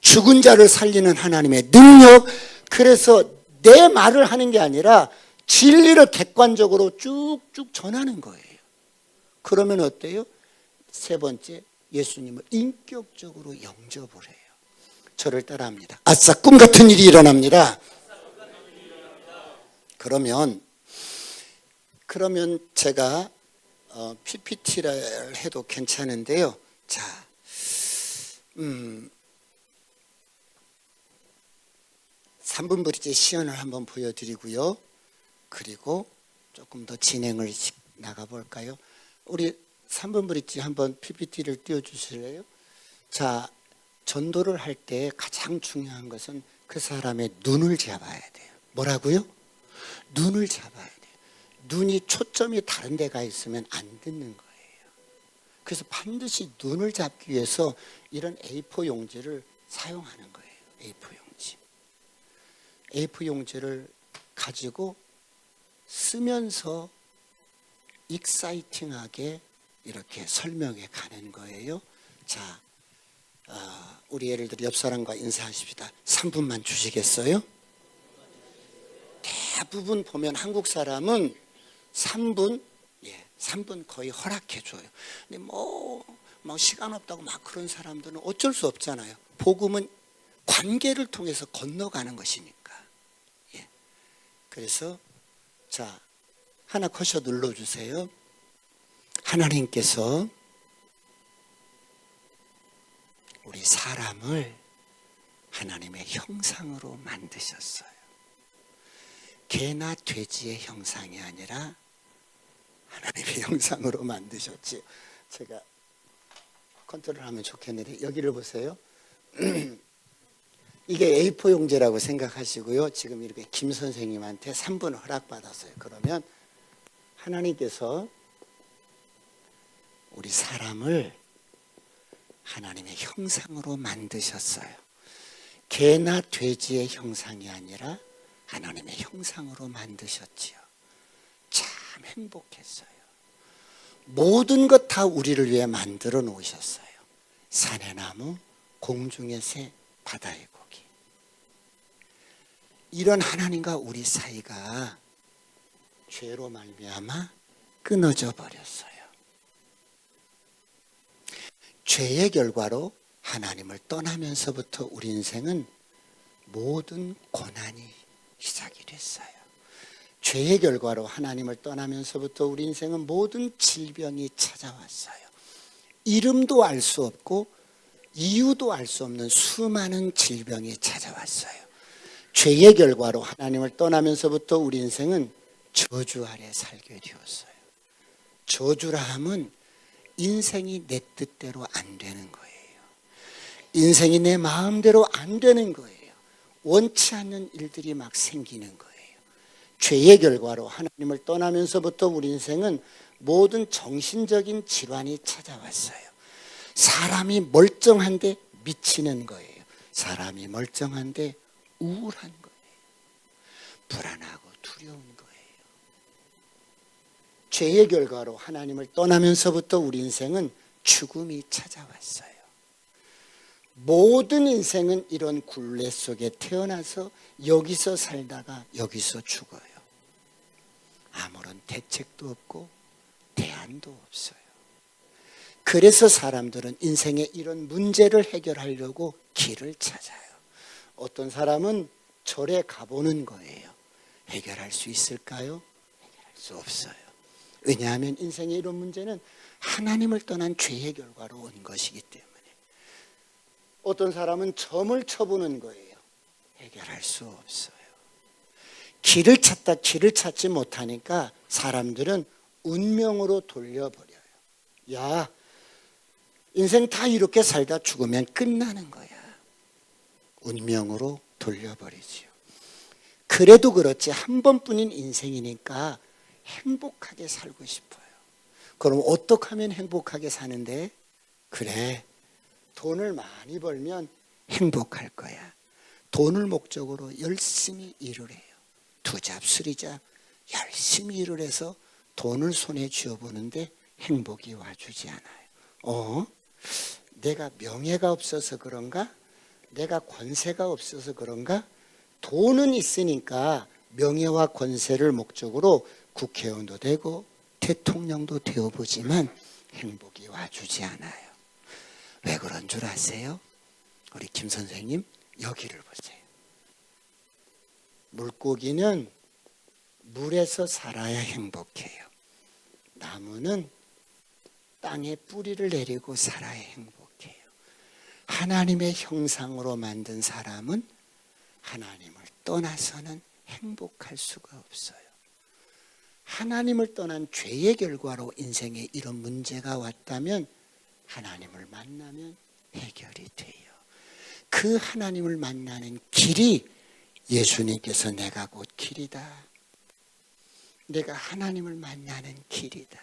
죽은 자를 살리는 하나님의 능력. 그래서 내 말을 하는 게 아니라 진리를 객관적으로 쭉쭉 전하는 거예요. 그러면 어때요? 세 번째, 예수님을 인격적으로 영접을 해요. 저를 따라합니다. 아싸, 꿈 같은 일이 일어납니다. 그러면 제가 PPT를 해도 괜찮은데요. 자, 3분 브릿지 시연을 한번 보여드리고요. 그리고 조금 더 진행을 나가볼까요? 우리 3분 브릿지 한번 PPT를 띄워주실래요? 자, 전도를 할 때 가장 중요한 것은 그 사람의 눈을 잡아야 돼요. 뭐라고요? 눈을 잡아야 돼요. 눈이 초점이 다른 데가 있으면 안 듣는 거예요. 그래서 반드시 눈을 잡기 위해서 이런 A4 용지를 사용하는 거예요. A4 용지. A4 용지를 가지고 쓰면서 익사이팅하게 이렇게 설명해 가는 거예요. 자, 우리 예를 들어 옆 사람과 인사하십시다. 3분만 주시겠어요? 대부분 보면 한국 사람은 3분, 3분 거의 허락해 줘요. 근데 뭐 시간 없다고 막 그런 사람들은 어쩔 수 없잖아요. 복음은 관계를 통해서 건너가는 것이니까. 그래서 자, 하나 커셔 눌러주세요. 하나님께서 우리 사람을 하나님의 형상으로 만드셨어요. 개나 돼지의 형상이 아니라 하나님의 형상으로 만드셨지. 제가 컨트롤하면 좋겠는데 여기를 보세요. 이게 A4 용지라고 생각하시고요. 지금 이렇게 김 선생님한테 3분 허락받았어요. 그러면 하나님께서 우리 사람을 하나님의 형상으로 만드셨어요. 개나 돼지의 형상이 아니라 하나님의 형상으로 만드셨지요. 참 행복했어요. 모든 것 다 우리를 위해 만들어 놓으셨어요. 산의 나무, 공중의 새, 바다의 고기. 이런 하나님과 우리 사이가 죄로 말미암아 끊어져 버렸어요. 죄의 결과로 하나님을 떠나면서부터 우리 인생은 모든 고난이 시작이 됐어요. 죄의 결과로 하나님을 떠나면서부터 우리 인생은 모든 질병이 찾아왔어요. 이름도 알 수 없고 이유도 알 수 없는 수많은 질병이 찾아왔어요. 죄의 결과로 하나님을 떠나면서부터 우리 인생은 저주 아래 살게 되었어요. 저주라 함은 인생이 내 뜻대로 안 되는 거예요. 인생이 내 마음대로 안 되는 거예요. 원치 않는 일들이 막 생기는 거예요. 죄의 결과로 하나님을 떠나면서부터 우리 인생은 모든 정신적인 질환이 찾아왔어요. 사람이 멀쩡한데 미치는 거예요. 사람이 멀쩡한데 우울한 거예요. 불안하고 두려운 거예요. 죄의 결과로 하나님을 떠나면서부터 우리 인생은 죽음이 찾아왔어요. 모든 인생은 이런 굴레 속에 태어나서 여기서 살다가 여기서 죽어요. 아무런 대책도 없고 대안도 없어요. 그래서 사람들은 인생의 이런 문제를 해결하려고 길을 찾아요. 어떤 사람은 절에 가보는 거예요. 해결할 수 있을까요? 해결할 수 없어요. 왜냐하면 인생의 이런 문제는 하나님을 떠난 죄의 결과로 온 것이기 때문에. 어떤 사람은 점을 쳐보는 거예요. 해결할 수 없어요. 길을 찾다 길을 찾지 못하니까 사람들은 운명으로 돌려버려요. 야, 인생 다 이렇게 살다 죽으면 끝나는 거야. 운명으로 돌려버리지요. 그래도 그렇지 한 번뿐인 인생이니까 행복하게 살고 싶어요. 그럼 어떻게 하면 행복하게 사는데? 그래, 돈을 많이 벌면 행복할 거야. 돈을 목적으로 열심히 일을 해요. 두잡 쓰리잡 열심히 일을 해서 돈을 손에 쥐어보는데 행복이 와주지 않아요. 내가 명예가 없어서 그런가? 내가 권세가 없어서 그런가? 돈은 있으니까 명예와 권세를 목적으로 국회의원도 되고 대통령도 되어보지만 행복이 와주지 않아요. 왜 그런 줄 아세요? 우리 김 선생님 여기를 보세요. 물고기는 물에서 살아야 행복해요. 나무는 땅에 뿌리를 내리고 살아야 행복해요. 하나님의 형상으로 만든 사람은 하나님을 떠나서는 행복할 수가 없어요. 하나님을 떠난 죄의 결과로 인생에 이런 문제가 왔다면 하나님을 만나면 해결이 돼요. 그 하나님을 만나는 길이 예수님께서 내가 곧 길이다. 내가 하나님을 만나는 길이다.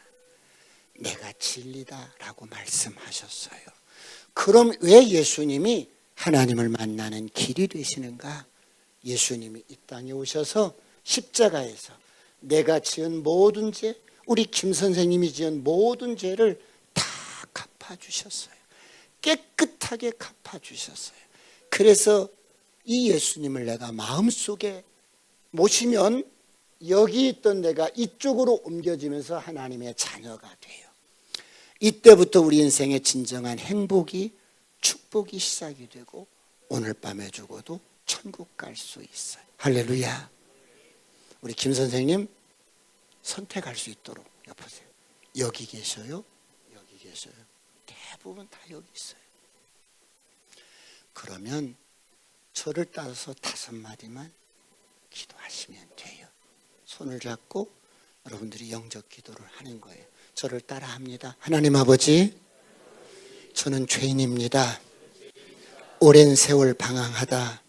내가 진리다 라고 말씀하셨어요. 그럼 왜 예수님이 하나님을 만나는 길이 되시는가? 예수님이 이 땅에 오셔서 십자가에서 내가 지은 모든 죄, 우리 김 선생님이 지은 모든 죄를 다 갚아주셨어요. 깨끗하게 갚아주셨어요. 그래서 이 예수님을 내가 마음속에 모시면 여기 있던 내가 이쪽으로 옮겨지면서 하나님의 자녀가 돼요. 이때부터 우리 인생의 진정한 행복이, 축복이 시작이 되고 오늘 밤에 죽어도 천국 갈 수 있어요. 할렐루야. 우리 김 선생님 선택할 수 있도록 여보세요. 여기 계셔요? 여기 계셔요? 대부분 다 여기 있어요. 그러면 저를 따라서 5마디만 기도하시면 돼요. 손을 잡고 여러분들이 영적 기도를 하는 거예요. 저를 따라 합니다. 하나님 아버지, 저는 죄인입니다. 오랜 세월 방황하다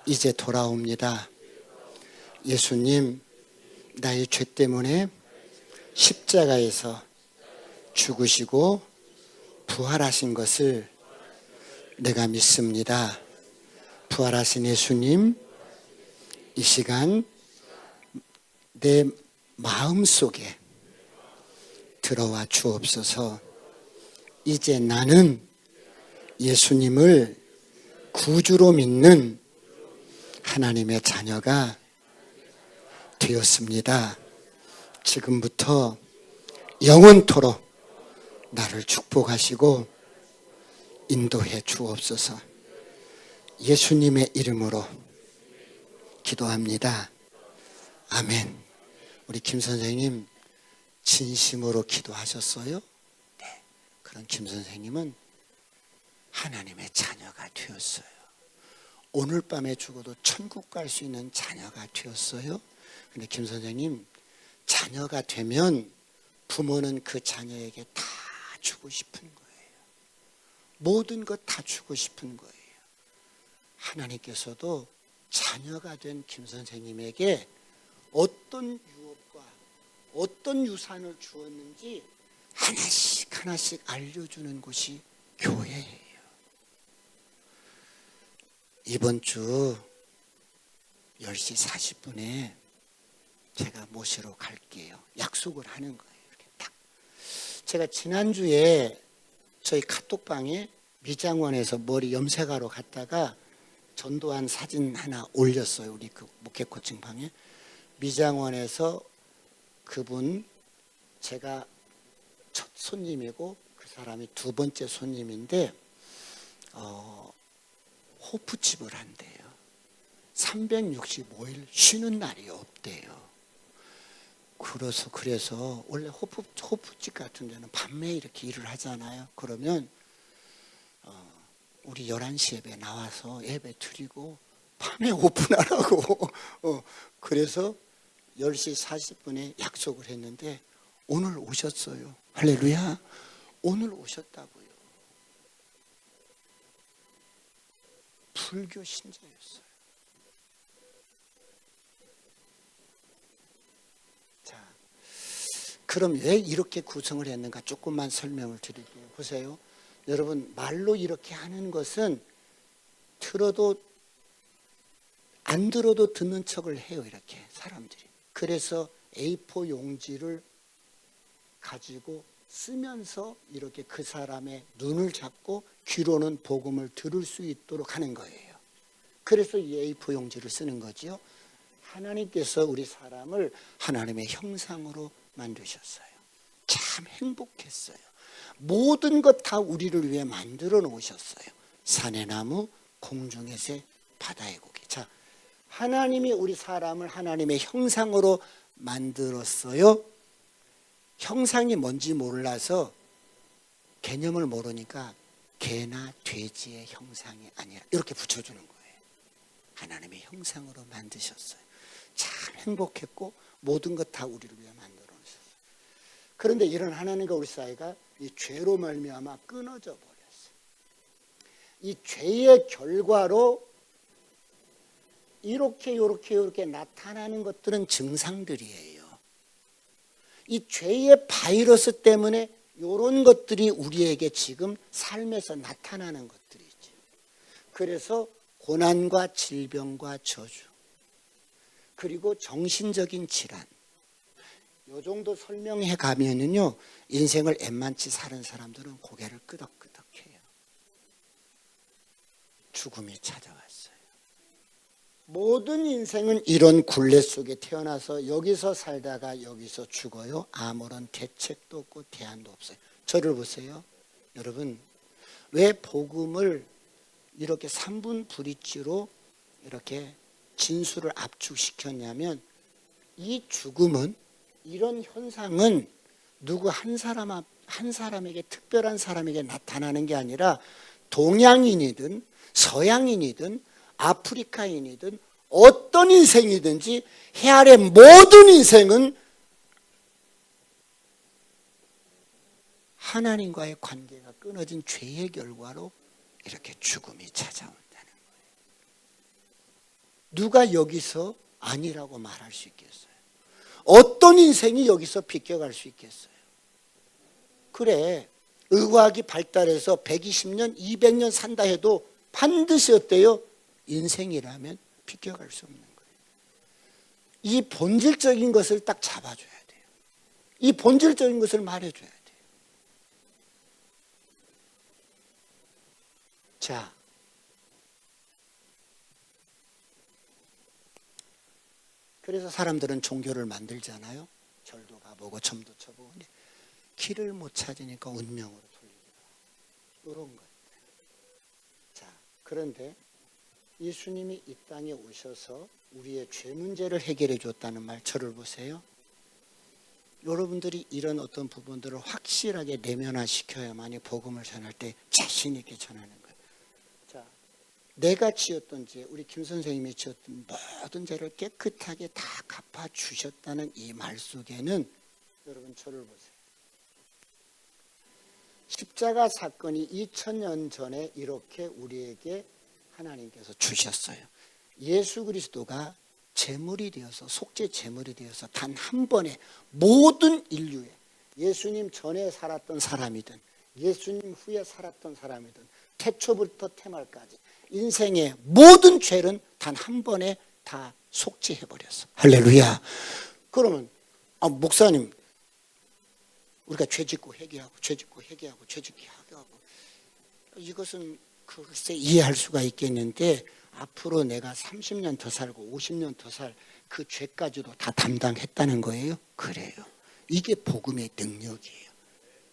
이제 돌아옵니다. 예수님, 나의 죄 때문에 십자가에서 죽으시고 부활하신 것을 내가 믿습니다. 부활하신 예수님, 이 시간 내 마음속에 들어와 주옵소서. 이제 나는 예수님을 구주로 믿는 하나님의 자녀가 되었습니다. 지금부터 영원토록 나를 축복하시고 인도해 주옵소서. 예수님의 이름으로 기도합니다. 아멘. 우리 김 선생님 진심으로 기도하셨어요? 네. 그런 김 선생님은 하나님의 자녀가 되었어요. 오늘 밤에 죽어도 천국 갈 수 있는 자녀가 되었어요. 근데 김 선생님, 자녀가 되면 부모는 그 자녀에게 다 주고 싶은 거예요. 모든 것 다 주고 싶은 거예요. 하나님께서도 자녀가 된 김 선생님에게 어떤 유업과 어떤 유산을 주었는지 하나씩 하나씩 알려주는 곳이 교회예요. 이번 주 10시 40분에 제가 모시러 갈게요. 약속을 하는 거예요. 이렇게 딱. 제가 지난주에 저희 카톡방에 미장원에서 머리 염색하러 갔다가 전도한 사진 하나 올렸어요. 우리 그 목회 코칭 방에. 미장원에서 그분, 제가 첫 손님이고 그 사람이 2번째 손님인데 호프집을 한대요. 365일 쉬는 날이 없대요. 그래서 원래 호프집 같은 데는 밤에 이렇게 일을 하잖아요. 그러면 우리 11시 예배 나와서 예배 드리고 밤에 오픈하라고. 그래서 10시 40분에 약속을 했는데 오늘 오셨어요. 할렐루야. 오늘 오셨다고요. 불교 신자였어요. 자, 그럼 왜 이렇게 구성을 했는가 조금만 설명을 드릴게요. 보세요. 여러분, 말로 이렇게 하는 것은 들어도 안 들어도 듣는 척을 해요. 이렇게 사람들이. 그래서 A4 용지를 가지고 쓰면서 이렇게 그 사람의 눈을 잡고 귀로는 복음을 들을 수 있도록 하는 거예요. 그래서 이 A4 용지를 쓰는 거지요. 하나님께서 우리 사람을 하나님의 형상으로 만드셨어요. 참 행복했어요. 모든 것 다 우리를 위해 만들어 놓으셨어요. 산의 나무, 공중의 새, 바다의 고기. 자, 하나님이 우리 사람을 하나님의 형상으로 만들었어요. 형상이 뭔지 몰라서 개념을 모르니까 개나 돼지의 형상이 아니라 이렇게 붙여주는 거예요. 하나님의 형상으로 만드셨어요. 참 행복했고 모든 것 다 우리를 위해 만들어 놓으셨어요. 그런데 이런 하나님과 우리 사이가 이 죄로 말미암아 끊어져 버렸어요. 이 죄의 결과로 이렇게 나타나는 것들은 증상들이에요. 이 죄의 바이러스 때문에 이런 것들이 우리에게 지금 삶에서 나타나는 것들이죠. 그래서 고난과 질병과 저주, 그리고 정신적인 질환, 요 정도 설명해 가면은요, 인생을円満치 사는 사람들은 고개를 끄덕끄덕해요. 죽음이 찾아왔어요. 모든 인생은 이런 굴레 속에 태어나서 여기서 살다가 여기서 죽어요. 아무런 대책도 없고 대안도 없어요. 저를 보세요. 여러분, 왜 복음을 이렇게 3분 브릿지로 이렇게 진술을 압축시켰냐면, 이 죽음은, 이런 현상은 누구 한 사람에게, 특별한 사람에게 나타나는 게 아니라 동양인이든 서양인이든 아프리카인이든 어떤 인생이든지 해 아래 모든 인생은 하나님과의 관계가 끊어진 죄의 결과로 이렇게 죽음이 찾아온다는 거예요. 누가 여기서 아니라고 말할 수 있겠어요? 어떤 인생이 여기서 비껴갈 수 있겠어요? 그래, 의학이 발달해서 120년, 200년 산다 해도 반드시 어때요? 인생이라면 비껴갈 수 없는 거예요. 이 본질적인 것을 딱 잡아줘야 돼요. 이 본질적인 것을 말해줘야 돼요. 자, 그래서 사람들은 종교를 만들잖아요. 절도 가보고 점도 쳐보고. 길을 못 찾으니까 운명으로 돌리고 이런 것. 자, 그런데 예수님이 이 땅에 오셔서 우리의 죄 문제를 해결해 줬다는 말, 저를 보세요. 여러분들이 이런 어떤 부분들을 확실하게 내면화시켜야만이 복음을 전할 때 자신 있게 전하는 거예요. 자, 내가 지었던 죄, 우리 김 선생님이 지었던 모든 죄를 깨끗하게 다 갚아주셨다는 이 말 속에는, 여러분 저를 보세요. 십자가 사건이 2000년 전에 이렇게 우리에게 하나님께서 주셨어요. 예수 그리스도가 제물이 되어서, 속죄 제물이 되어서 단 한 번에 모든 인류에, 예수님 전에 살았던 사람이든 예수님 후에 살았던 사람이든 태초부터 태말까지 인생의 모든 죄는 단 한 번에 다 속죄해버렸어. 할렐루야. 그러면 목사님, 우리가 죄짓고 회개하고 죄짓고 회개하고 죄짓고 회개하고, 이것은 글쎄 이해할 수가 있겠는데, 앞으로 내가 30년 더 살고 50년 더 살 그 죄까지도 다 담당했다는 거예요? 그래요. 이게 복음의 능력이에요.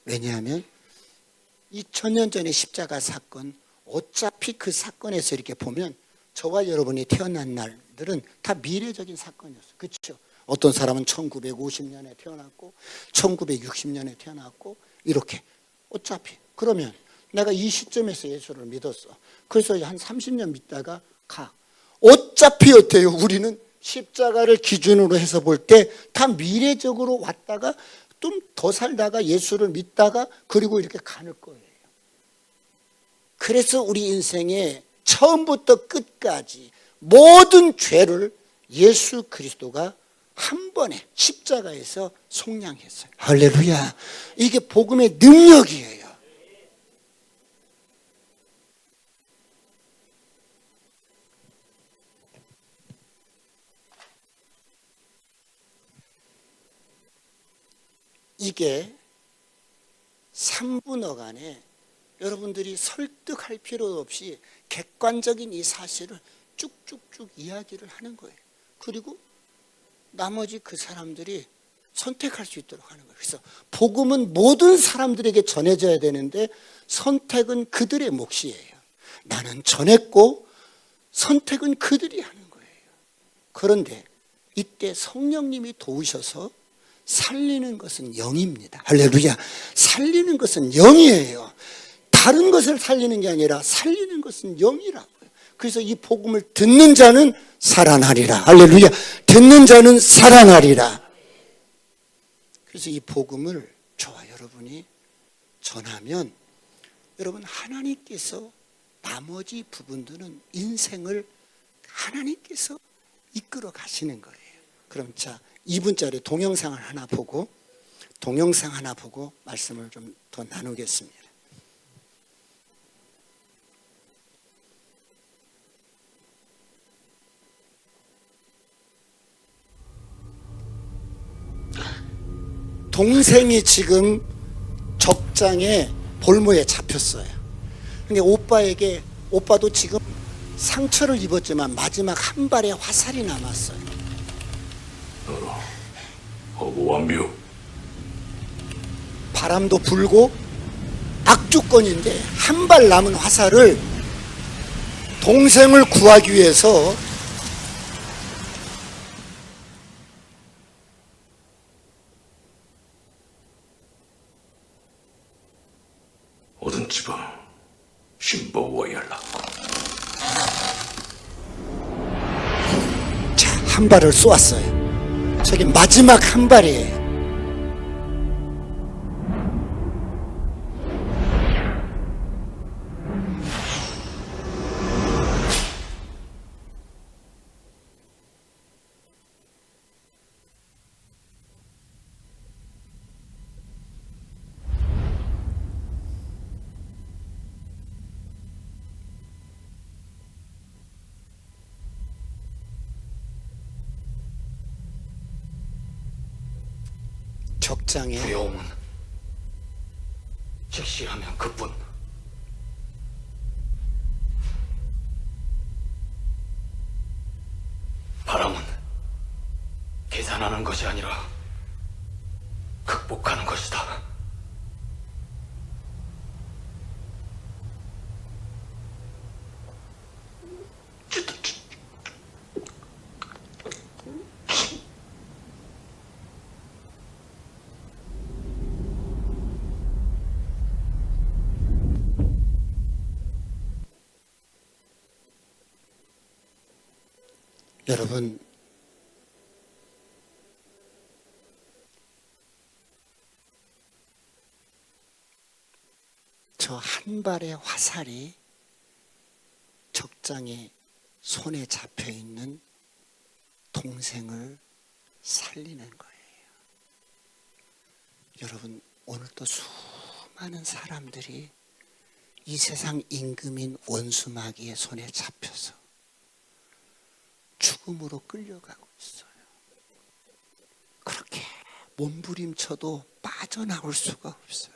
왜냐하면 2000년 전의 십자가 사건, 어차피 그 사건에서 이렇게 보면 저와 여러분이 태어난 날들은 다 미래적인 사건이었어요. 그렇죠? 어떤 사람은 1950년에 태어났고 1960년에 태어났고 이렇게. 어차피 그러면 내가 이 시점에서 예수를 믿었어. 그래서 한 30년 믿다가 가. 어차피 어때요? 우리는 십자가를 기준으로 해서 볼 때 다 미래적으로 왔다가 좀 더 살다가 예수를 믿다가 그리고 이렇게 가는 거예요. 그래서 우리 인생의 처음부터 끝까지 모든 죄를 예수 그리스도가 한 번에 십자가에서 속량했어요. 할렐루야. 이게 복음의 능력이에요. 이게 3분어간에 여러분들이 설득할 필요 없이 객관적인 이 사실을 쭉쭉쭉 이야기를 하는 거예요. 그리고 나머지 그 사람들이 선택할 수 있도록 하는 거예요. 그래서 복음은 모든 사람들에게 전해져야 되는데 선택은 그들의 몫이에요. 나는 전했고 선택은 그들이 하는 거예요. 그런데 이때 성령님이 도우셔서 살리는 것은 영입니다. 할렐루야. 살리는 것은 영이에요. 다른 것을 살리는 게 아니라 살리는 것은 영이라고요. 그래서 이 복음을 듣는 자는 살아나리라. 할렐루야. 듣는 자는 살아나리라. 그래서 이 복음을 저와 여러분이 전하면 여러분 하나님께서 나머지 부분들은 인생을 하나님께서 이끌어 가시는 거예요. 그럼 자 2분짜리 동영상을 하나 보고 말씀을 좀 더 나누겠습니다. 동생이 지금 적장에 볼모에 잡혔어요. 근데 오빠도 지금 상처를 입었지만 마지막 한 발의 화살이 남았어요. 완료. 바람도 불고 악주권인데 한 발 남은 화살을 동생을 구하기 위해서 어떤 집은 신보와 연락고 자, 한 발을 쏘았어요. 저게 마지막 한 발이에요. 적장에 두려움은 즉시 하면 그뿐. 바람은 계산하는 것이 아니라 극복하는 것이다. 여러분 저 한 발의 화살이 적장에 손에 잡혀 있는 동생을 살리는 거예요. 여러분 오늘 또 수많은 사람들이 이 세상 임금인 원수마귀의 손에 잡혀서 죽음으로 끌려가고 있어요. 그렇게 몸부림쳐도 빠져나올 수가 없어요.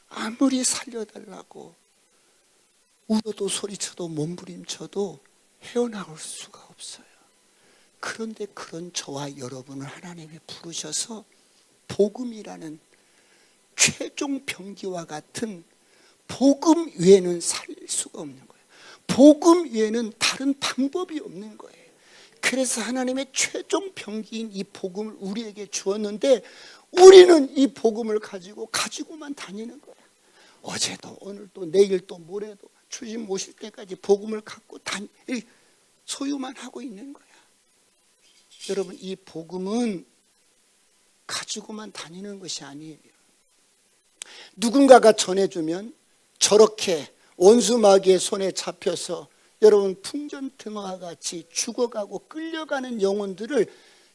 아무리 살려달라고 울어도 소리쳐도 몸부림쳐도 헤어나올 수가 없어요. 그런데 그런 저와 여러분을 하나님이 부르셔서 복음이라는 최종 병기와 같은 복음 외에는 살릴 수가 없는 거예요. 복음 외에는 다른 방법이 없는 거예요. 그래서 하나님의 최종 병기인 이 복음을 우리에게 주었는데 우리는 이 복음을 가지고만 다니는 거야. 어제도 오늘도 내일도 모레도 주님 오실 때까지 복음을 갖고 소유만 하고 있는 거야. 여러분 이 복음은 가지고만 다니는 것이 아니에요. 누군가가 전해주면 저렇게 원수마귀의 손에 잡혀서 여러분 풍전등화와 같이 죽어가고 끌려가는 영혼들을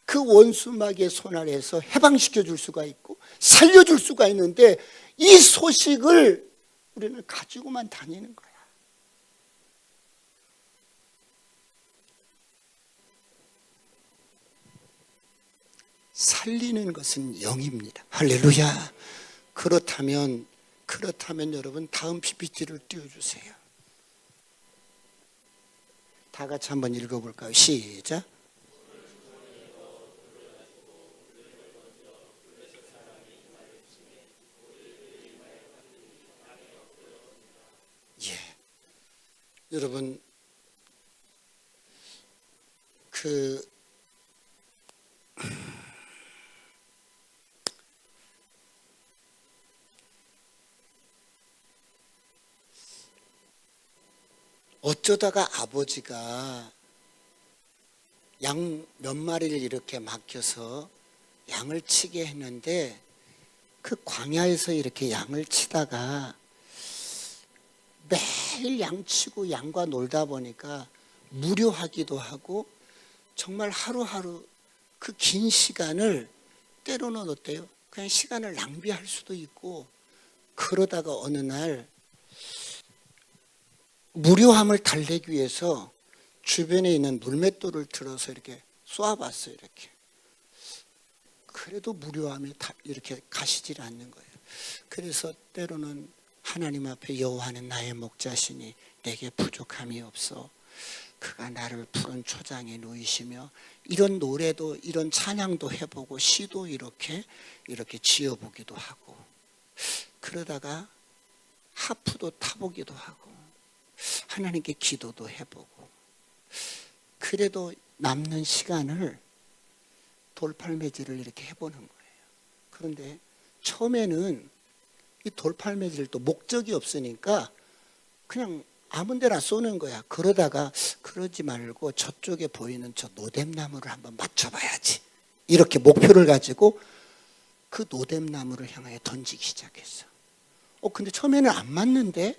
그 원수마귀의 손 아래에서 해방시켜 줄 수가 있고 살려줄 수가 있는데 이 소식을 우리는 가지고만 다니는 거야. 살리는 것은 영입니다. 할렐루야. 그렇다면 여러분 다음 PPT를 띄워주세요. 다 같이 한번 읽어볼까요? 시작. 예. 여러분 어쩌다가 아버지가 양 몇 마리를 이렇게 맡겨서 양을 치게 했는데 그 광야에서 이렇게 양을 치다가 매일 양 치고 양과 놀다 보니까 무료하기도 하고 정말 하루하루 그 긴 시간을 때로는 어때요? 그냥 시간을 낭비할 수도 있고 그러다가 어느 날 무료함을 달래기 위해서 주변에 있는 물맷돌을 들어서 이렇게 쏘아봤어요. 이렇게. 그래도 무료함이 이렇게 가시질 않는 거예요. 그래서 때로는 하나님 앞에 여호와는 나의 목자시니 내게 부족함이 없어. 그가 나를 푸른 초장에 누이시며 이런 노래도 이런 찬양도 해보고 시도 이렇게 지어보기도 하고 그러다가 하프도 타보기도 하고 하나님께 기도도 해보고 그래도 남는 시간을 돌팔매질을 이렇게 해보는 거예요. 그런데 처음에는 이 돌팔매질도 목적이 없으니까 그냥 아무 데나 쏘는 거야. 그러다가 그러지 말고 저쪽에 보이는 저 노뎀나무를 한번 맞춰봐야지. 이렇게 목표를 가지고 그 노뎀나무를 향하여 던지기 시작했어. 근데 처음에는 안 맞는데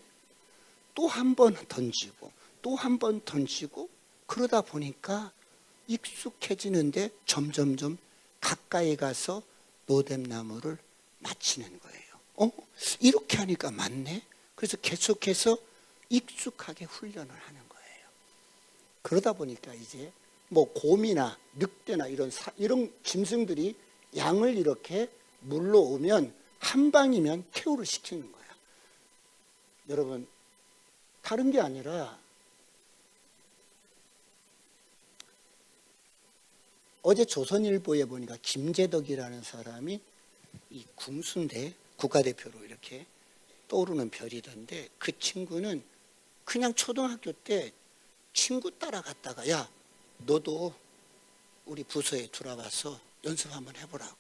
또 한 번 던지고 또 한 번 던지고 그러다 보니까 익숙해지는데 점점점 가까이 가서 노뎀나무를 맞히는 거예요. 이렇게 하니까 맞네. 그래서 계속해서 익숙하게 훈련을 하는 거예요. 그러다 보니까 이제 뭐 곰이나 늑대나 이런 짐승들이 양을 이렇게 물러오면 한 방이면 쾌우를 시키는 거야. 여러분 다른 게 아니라 어제 조선일보에 보니까 김재덕이라는 사람이 이 궁수인데 국가대표로 이렇게 떠오르는 별이던데 그 친구는 그냥 초등학교 때 친구 따라갔다가 야 너도 우리 부서에 들어와서 연습 한번 해보라고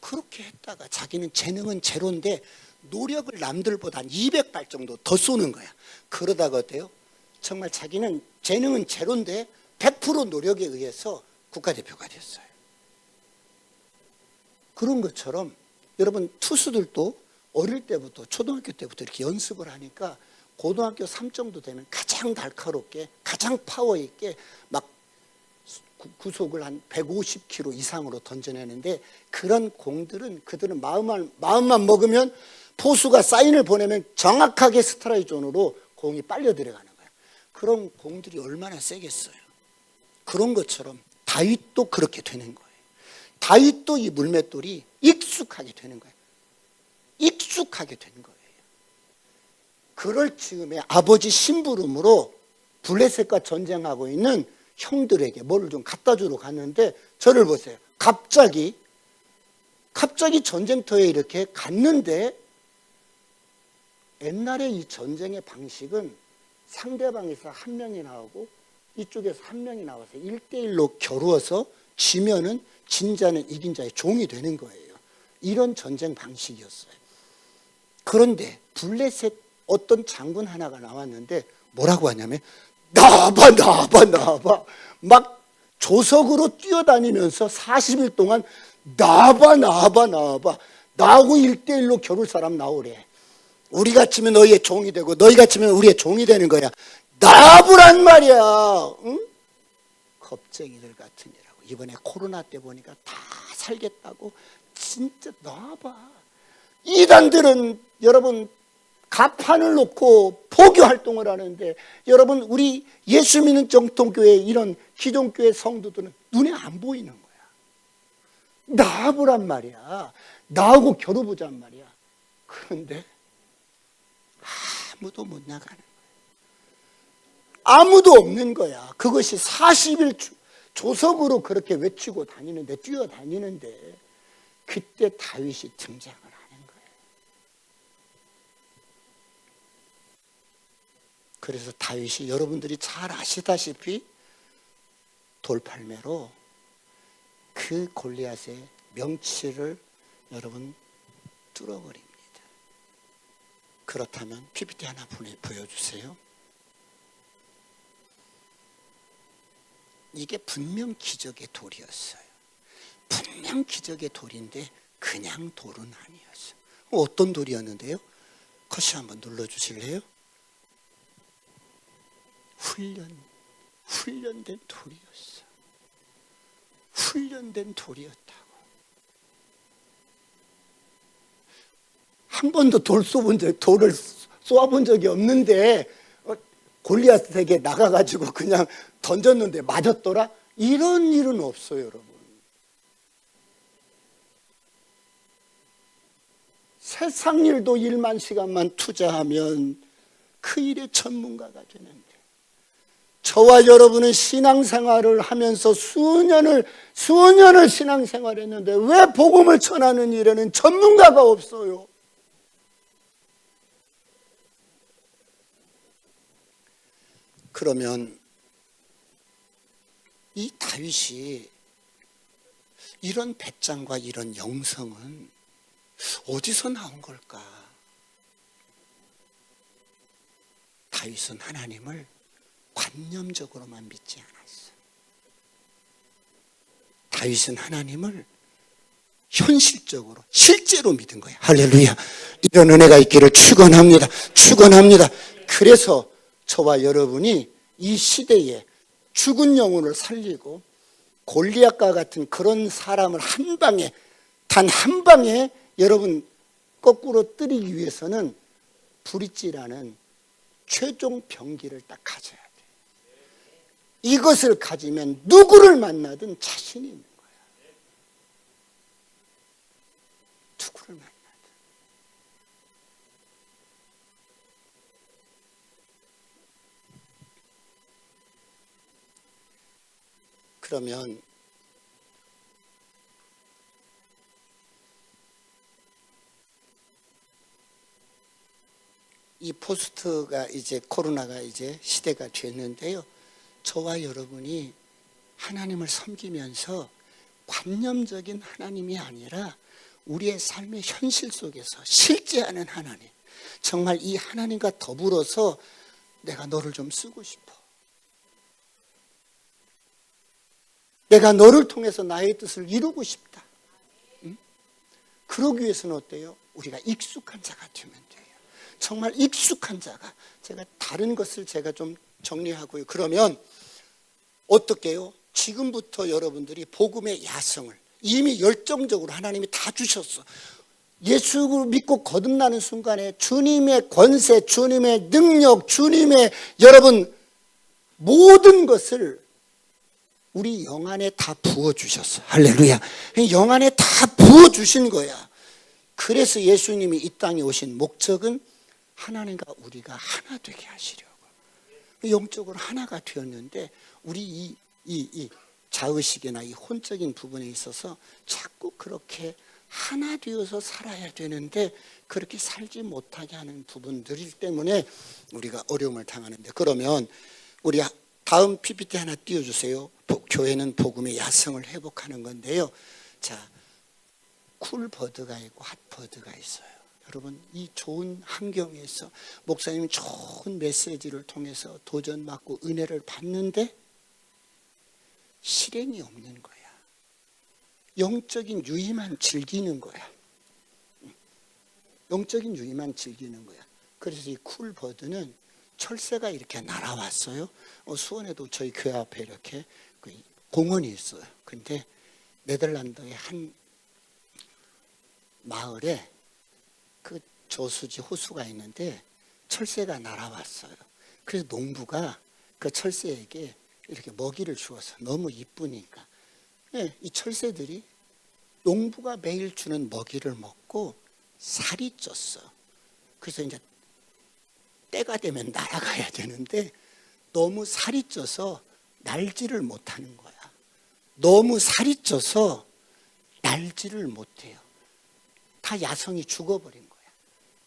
그렇게 했다가 자기는 재능은 제로인데 노력을 남들보다 한 200발 정도 더 쏘는 거야. 그러다가 어때요? 정말 자기는 재능은 제로인데 100% 노력에 의해서 국가대표가 됐어요. 그런 것처럼 여러분 투수들도 어릴 때부터 초등학교 때부터 이렇게 연습을 하니까 고등학교 3 정도 되면 가장 날카롭게 가장 파워 있게 막 구속을 한 150km 이상으로 던져내는데 그런 공들은 그들은 마음만 먹으면 포수가 사인을 보내면 정확하게 스트라이크 존으로 공이 빨려 들어가는 거야. 그런 공들이 얼마나 세겠어요. 그런 것처럼 다윗도 그렇게 되는 거예요. 다윗도 이 물맷돌이 익숙하게 되는 거예요. 익숙하게 된 거예요. 그럴 즈음에 아버지 심부름으로 블레셋과 전쟁하고 있는 형들에게 뭐를 좀 갖다 주러 갔는데 저를 보세요. 갑자기 전쟁터에 이렇게 갔는데 옛날에 이 전쟁의 방식은 상대방에서 한 명이 나오고 이쪽에서 한 명이 나와서 1대1로 겨루어서 지면은 진 자는 이긴 자의 종이 되는 거예요. 이런 전쟁 방식이었어요. 그런데 블레셋 어떤 장군 하나가 나왔는데 뭐라고 하냐면 나와봐 막 조석으로 뛰어다니면서 40일 동안 나와봐 나하고 1대1로 겨룰 사람 나오래. 우리가 치면 너희의 종이 되고 너희가 치면 우리의 종이 되는 거야. 나와보란 말이야. 응? 겁쟁이들 같으니라고. 이번에 코로나 때 보니까 다 살겠다고 진짜 나와봐. 이단들은 여러분 가판을 놓고 포교 활동을 하는데 여러분 우리 예수 믿는 정통교회 이런 기존교회 성도들은 눈에 안 보이는 거야. 나와보란 말이야. 나하고 겨뤄보잔 말이야. 그런데 아무도 못 나가는 거야. 아무도 없는 거야. 그것이 40일 조석으로 그렇게 외치고 다니는데 뛰어다니는데 그때 다윗이 등장을 하는 거예요. 그래서 다윗이 여러분들이 잘 아시다시피 돌팔매로 그 골리앗의 명치를 여러분 뚫어버립니다. 그렇다면 PPT 하나 보여주세요. 이게 분명 기적의 돌이었어요. 분명 기적의 돌인데 그냥 돌은 아니었어요. 어떤 돌이었는데요? 컷이 한번 눌러주실래요? 훈련된 돌이었어. 훈련된 돌이었다고. 한 번도 돌을 쏘아본 적이 없는데 골리앗에게 나가가지고 그냥 던졌는데 맞았더라? 이런 일은 없어요, 여러분. 세상 일도 1만 시간만 투자하면 그 일의 전문가가 되는데, 저와 여러분은 신앙생활을 하면서 수년을 신앙생활했는데 왜 복음을 전하는 일에는 전문가가 없어요? 그러면 이 다윗이 이런 배짱과 이런 영성은 어디서 나온 걸까? 다윗은 하나님을 관념적으로만 믿지 않았어. 다윗은 하나님을 현실적으로 실제로 믿은 거야. 할렐루야. 이런 은혜가 있기를 축원합니다. 그래서 저와 여러분이 이 시대에 죽은 영혼을 살리고 골리앗과 같은 그런 사람을 단 한 방에 여러분 거꾸로 때리기 위해서는 브릿지라는 최종 병기를 딱 가져야 돼. 이것을 가지면 누구를 만나든 자신이 있는 거야. 누구를 만나든. 그러면 이 포스트가 이제 코로나가 이제 시대가 됐는데요. 저와 여러분이 하나님을 섬기면서 관념적인 하나님이 아니라 우리의 삶의 현실 속에서 실제하는 하나님, 정말 이 하나님과 더불어서 내가 너를 좀 쓰고 싶어. 내가 너를 통해서 나의 뜻을 이루고 싶다. 응? 그러기 위해서는 어때요? 우리가 익숙한 자가 되면 돼요. 정말 익숙한 자가. 제가 다른 것을 제가 좀 정리하고요. 그러면 어떻게 해요? 지금부터 여러분들이 복음의 야성을 이미 열정적으로 하나님이 다 주셨어. 예수를 믿고 거듭나는 순간에 주님의 권세, 주님의 능력, 주님의 여러분 모든 것을 우리 영 안에 다 부어주셨어. 할렐루야. 영 안에 다 부어주신 거야. 그래서 예수님이 이 땅에 오신 목적은 하나님과 우리가 하나 되게 하시려고. 영적으로 하나가 되었는데 우리 이 자의식이나 이 혼적인 부분에 있어서 자꾸 그렇게 하나 되어서 살아야 되는데 그렇게 살지 못하게 하는 부분들 때문에 우리가 어려움을 당하는데, 그러면 우리 다음 PPT 하나 띄워주세요. 교회는 복음의 야성을 회복하는 건데요. 자, 쿨버드가 있고 핫버드가 있어요. 여러분, 이 좋은 환경에서 목사님이 좋은 메시지를 통해서 도전받고 은혜를 받는데 실행이 없는 거야. 영적인 유의만 즐기는 거야. 영적인 유의만 즐기는 거야. 그래서 이 쿨버드는 철새가 이렇게 날아왔어요. 수원에도 저희 교회 앞에 이렇게 공원이 있어요. 근데 네덜란드의 한 마을에 그 저수지 호수가 있는데 철새가 날아왔어요. 그래서 농부가 그 철새에게 이렇게 먹이를 주어서 너무 이쁘니까 이 철새들이 농부가 매일 주는 먹이를 먹고 살이 쪘어. 그래서 이제 때가 되면 날아가야 되는데 너무 살이 쪄서 날지를 못하는 거야. 너무 살이 쪄서 날지를 못해요. 다 야성이 죽어버린 거야.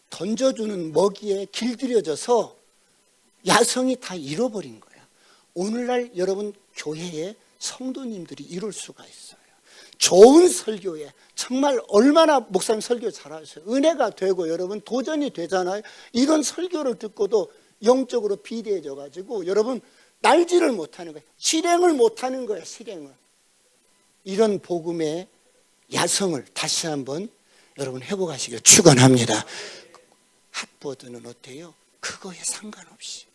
던져주는 먹이에 길들여져서 야성이 다 잃어버린 거야. 오늘날 여러분 교회에 성도님들이 이럴 수가 있어요. 좋은 설교에 정말 얼마나 목사님 설교 잘하셔요. 은혜가 되고 여러분 도전이 되잖아요. 이런 설교를 듣고도 영적으로 비대해져 가지고 여러분 날지를 못하는 거예요. 실행을 못하는 거예요. 실행을. 이런 복음의 야성을 다시 한번 여러분 회복하시길 축원합니다. 핫보드는 어때요? 그거에 상관없이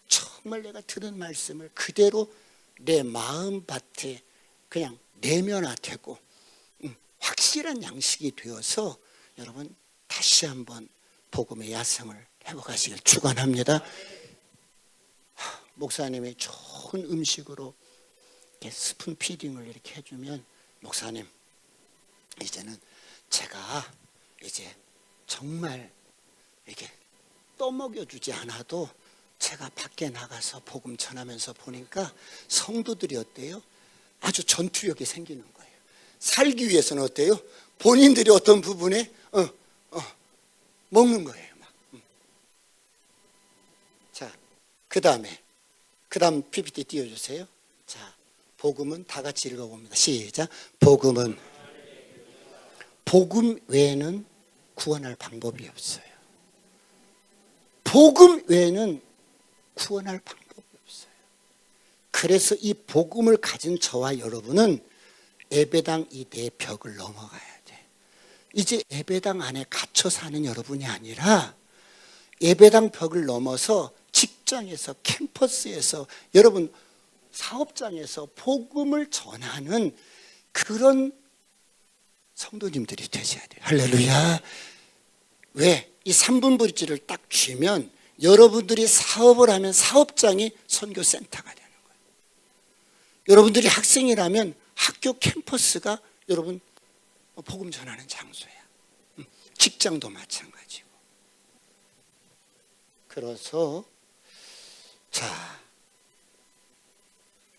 정말 내가 들은 말씀을 그대로 내 마음밭에 그냥 내면화되고 확실한 양식이 되어서 여러분 다시 한번 복음의 야성을 회복하시길 축원합니다. 목사님이 좋은 음식으로 이렇게 스푼 피딩을 이렇게 해주면 목사님 이제는 제가 이제 정말 이렇게 떠먹여주지 않아도 제가 밖에 나가서 복음 전하면서 보니까 성도들이 어때요? 아주 전투력이 생기는 거예요. 살기 위해서는 어때요? 본인들이 어떤 부분에 먹는 거예요. 막. 자, 그 다음 PPT 띄워주세요. 자, 복음은 다 같이 읽어봅니다. 시작. 복음 외에는 구원할 방법이 없어요. 복음 외에는 구원할 방법이 없어요. 그래서 이 복음을 가진 저와 여러분은 예배당 이 네 벽을 넘어가야 돼. 이제 예배당 안에 갇혀 사는 여러분이 아니라 예배당 벽을 넘어서 직장에서 캠퍼스에서 여러분 사업장에서 복음을 전하는 그런 성도님들이 되셔야 돼요. 할렐루야. 왜? 이 3분 브릿지를 딱 쥐면 여러분들이 사업을 하면 사업장이 선교센터가 되는 거예요. 여러분들이 학생이라면 학교 캠퍼스가 여러분 복음 전하는 장소야. 직장도 마찬가지고. 그래서 자,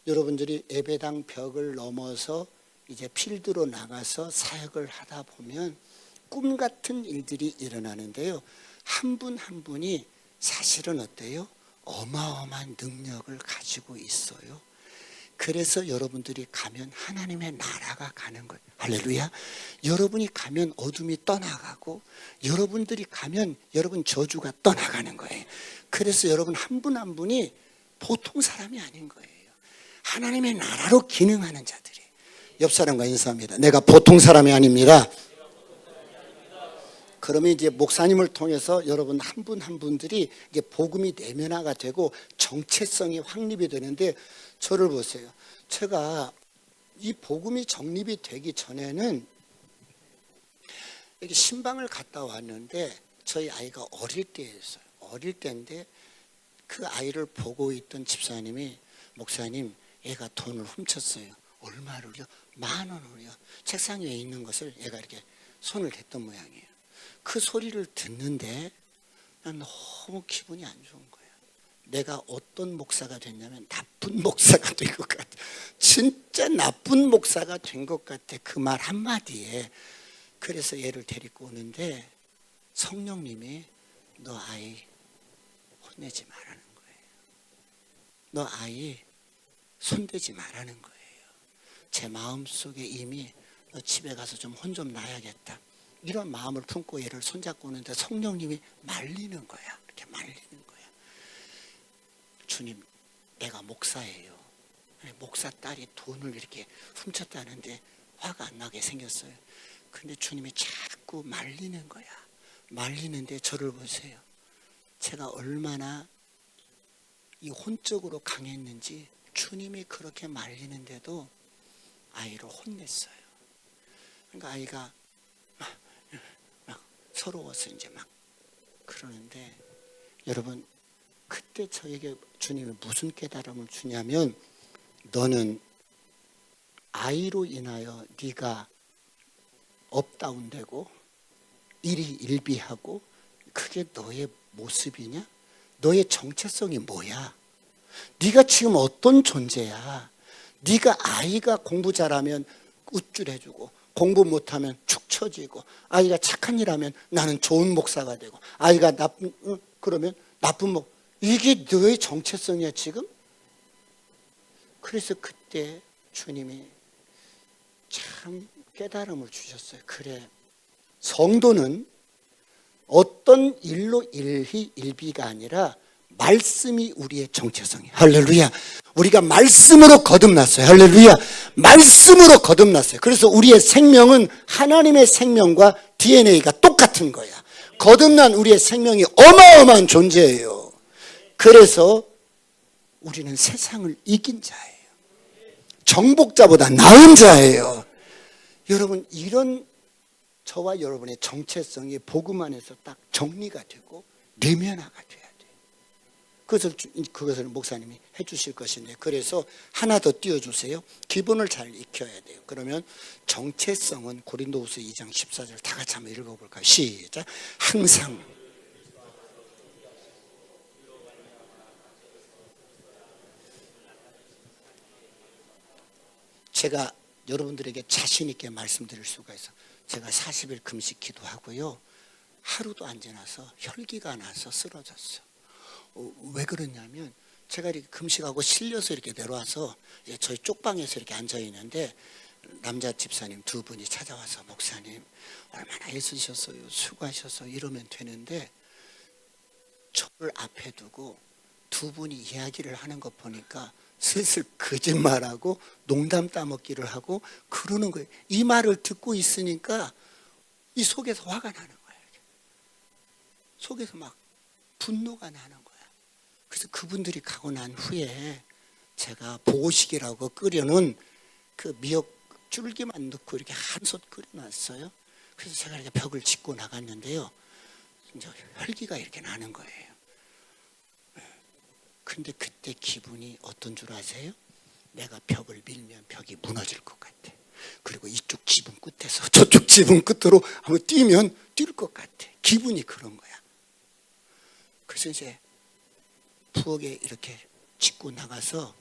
여러분들이 예배당 벽을 넘어서 이제 필드로 나가서 사역을 하다 보면 꿈 같은 일들이 일어나는데요. 한 분 한 분이 사실은 어때요? 어마어마한 능력을 가지고 있어요. 그래서 여러분들이 가면 하나님의 나라가 가는 거예요. 할렐루야. 여러분이 가면 어둠이 떠나가고 여러분들이 가면 여러분 저주가 떠나가는 거예요. 그래서 여러분 한 분 한 분이 보통 사람이 아닌 거예요. 하나님의 나라로 기능하는 자들이에요. 옆 사람과 인사합니다. 내가 보통 사람이 아닙니다. 그러면 이제 목사님을 통해서 여러분 한 분 한 분들이 이제 복음이 내면화가 되고 정체성이 확립이 되는데 저를 보세요. 제가 이 복음이 정립이 되기 전에는 여기 신방을 갔다 왔는데 저희 아이가 어릴 때였어요. 어릴 때인데 그 아이를 보고 있던 집사님이 목사님 얘가 돈을 훔쳤어요. 얼마를요? 10,000원을요. 책상 위에 있는 것을 얘가 이렇게 손을 댔던 모양이에요. 그 소리를 듣는데 난 너무 기분이 안 좋은 거예요. 내가 어떤 목사가 됐냐면 나쁜 목사가 된 것 같아. 진짜 나쁜 목사가 된 것 같아. 그 말 한마디에. 그래서 얘를 데리고 오는데 성령님이 너 아이 혼내지 말라는 거예요. 너 아이 손대지 말라는 거예요. 제 마음속에 이미 너 집에 가서 좀 혼 좀 나야겠다. 이런 마음을 품고 얘를 손잡고 오는데 성령님이 말리는 거야. 이렇게 말리는 거야. 주님, 내가 목사예요. 목사 딸이 돈을 이렇게 훔쳤다는데 화가 안 나게 생겼어요. 근데 주님이 자꾸 말리는 거야. 말리는데 저를 보세요. 제가 얼마나 이 혼적으로 강했는지 주님이 그렇게 말리는데도 아이를 혼냈어요. 그러니까 아이가 막 서러워서 이제 막 그러는데 여러분 그때 저에게 주님이 무슨 깨달음을 주냐면 너는 아이로 인하여 네가 업다운되고 일이 일비하고 그게 너의 모습이냐? 너의 정체성이 뭐야? 네가 지금 어떤 존재야? 네가 아이가 공부 잘하면 우쭐해주고 공부 못하면 축 처지고 아이가 착한 일 하면 나는 좋은 목사가 되고 아이가 그러면 나쁜 이게 너의 정체성이야 지금? 그래서 그때 주님이 참 깨달음을 주셨어요. 그래, 성도는 어떤 일로 일희일비가 아니라 말씀이 우리의 정체성이에요. 할렐루야. 우리가 말씀으로 거듭났어요. 할렐루야. 말씀으로 거듭났어요. 그래서 우리의 생명은 하나님의 생명과 DNA가 똑같은 거야. 거듭난 우리의 생명이 어마어마한 존재예요. 그래서 우리는 세상을 이긴 자예요. 정복자보다 나은 자예요. 여러분, 이런 저와 여러분의 정체성이 복음 안에서 딱 정리가 되고 내면화가 돼야 돼요. 그것을 목사님이 해주실 것인데, 그래서 하나 더 띄워주세요. 기본을 잘 익혀야 돼요. 그러면 정체성은 고린도후서 2장 14절 다 같이 한번 읽어볼까요? 시작. 항상 제가 여러분들에게 자신 있게 말씀드릴 수가 있어. 제가 40일 금식 기도하고요. 하루도 안 지나서 혈기가 나서 쓰러졌어. 왜 그러냐면 제가 이렇게 금식하고 실려서 이렇게 내려와서 저희 쪽방에서 이렇게 앉아 있는데 남자 집사님 두 분이 찾아와서 목사님 얼마나 애쓰셨어요. 수고하셨어요. 이러면 되는데 저를 앞에 두고 두 분이 이야기를 하는 거 보니까 슬슬 거짓말하고 농담 따먹기를 하고 그러는 거예요. 이 말을 듣고 있으니까 이 속에서 화가 나는 거예요. 속에서 막 분노가 나는 거야. 그래서 그분들이 가고 난 후에 제가 보식이라고 끓여놓은 그 미역 줄기만 넣고 이렇게 한솥 끓여놨어요. 그래서 제가 이렇게 벽을 짚고 나갔는데요. 이제 혈기가 이렇게 나는 거예요. 근데 그때 기분이 어떤 줄 아세요? 내가 벽을 밀면 벽이 무너질 것 같아. 그리고 이쪽 지붕 끝에서 저쪽 지붕 끝으로 한번 뛰면 뛸 것 같아. 기분이 그런 거야. 그래서 이제 부엌에 이렇게 짚고 나가서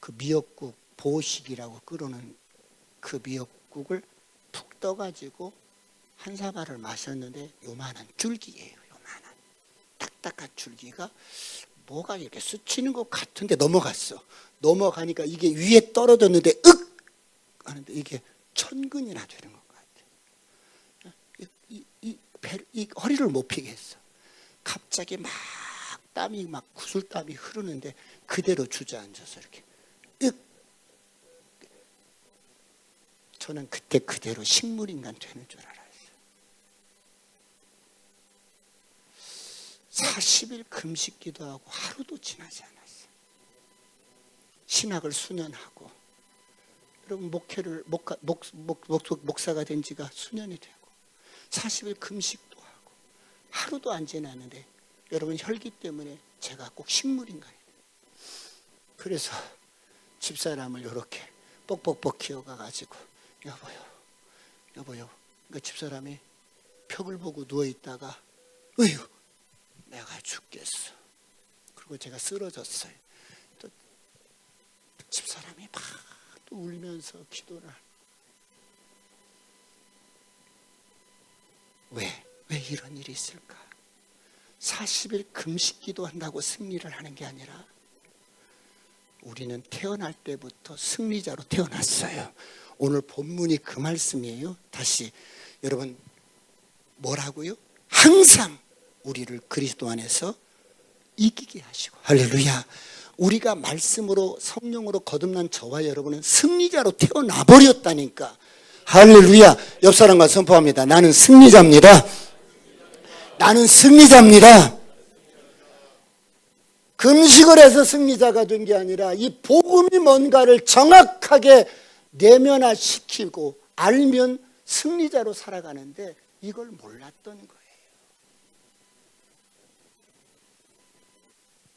그 미역국 보식이라고 끓여놓은 그 미역국을 푹 떠가지고 한 사발을 마셨는데 요만한 줄기예요. 요만한 딱딱한 줄기가 뭐가 이렇게 스치는 것 같은데 넘어갔어. 넘어가니까 이게 위에 떨어졌는데 윽! 하는데 이게 천근이나 되는 것 같아. 이 허리를 못 펴게 했어. 갑자기 막 땀이 막 구슬땀이 흐르는데 그대로 주저앉아서 이렇게 윽! 저는 그때 그대로 식물인간 되는 줄 알았어요. 40일 금식 기도하고 하루도 지나지 않았어요. 신학을 수년하고 여러분 목사가 된 지가 수년이 되고 40일 금식도 하고 하루도 안 지났는데 여러분 혈기 때문에 제가 꼭 식물인간이 돼요. 그래서 집사람을 이렇게 뻑뻑뻑 기어가가지고 여보요. 그러니까 집사람이 벽을 보고 누워있다가 어휴 내가 죽겠어. 그리고 제가 쓰러졌어요. 또 집사람이 막 또 울면서 기도를. 왜 이런 일이 있을까? 40일 금식 기도한다고 승리를 하는 게 아니라 우리는 태어날 때부터 승리자로 태어났어요. 오늘 본문이 그 말씀이에요. 다시 여러분 뭐라고요? 항상 우리를 그리스도 안에서 이기게 하시고. 할렐루야. 우리가 말씀으로 성령으로 거듭난 저와 여러분은 승리자로 태어나 버렸다니까. 할렐루야. 옆 사람과 선포합니다. 나는 승리자입니다. 나는 승리자입니다. 금식을 해서 승리자가 된 게 아니라 이 복음이 뭔가를 정확하게 내면화시키고 알면 승리자로 살아가는데 이걸 몰랐던 거예요.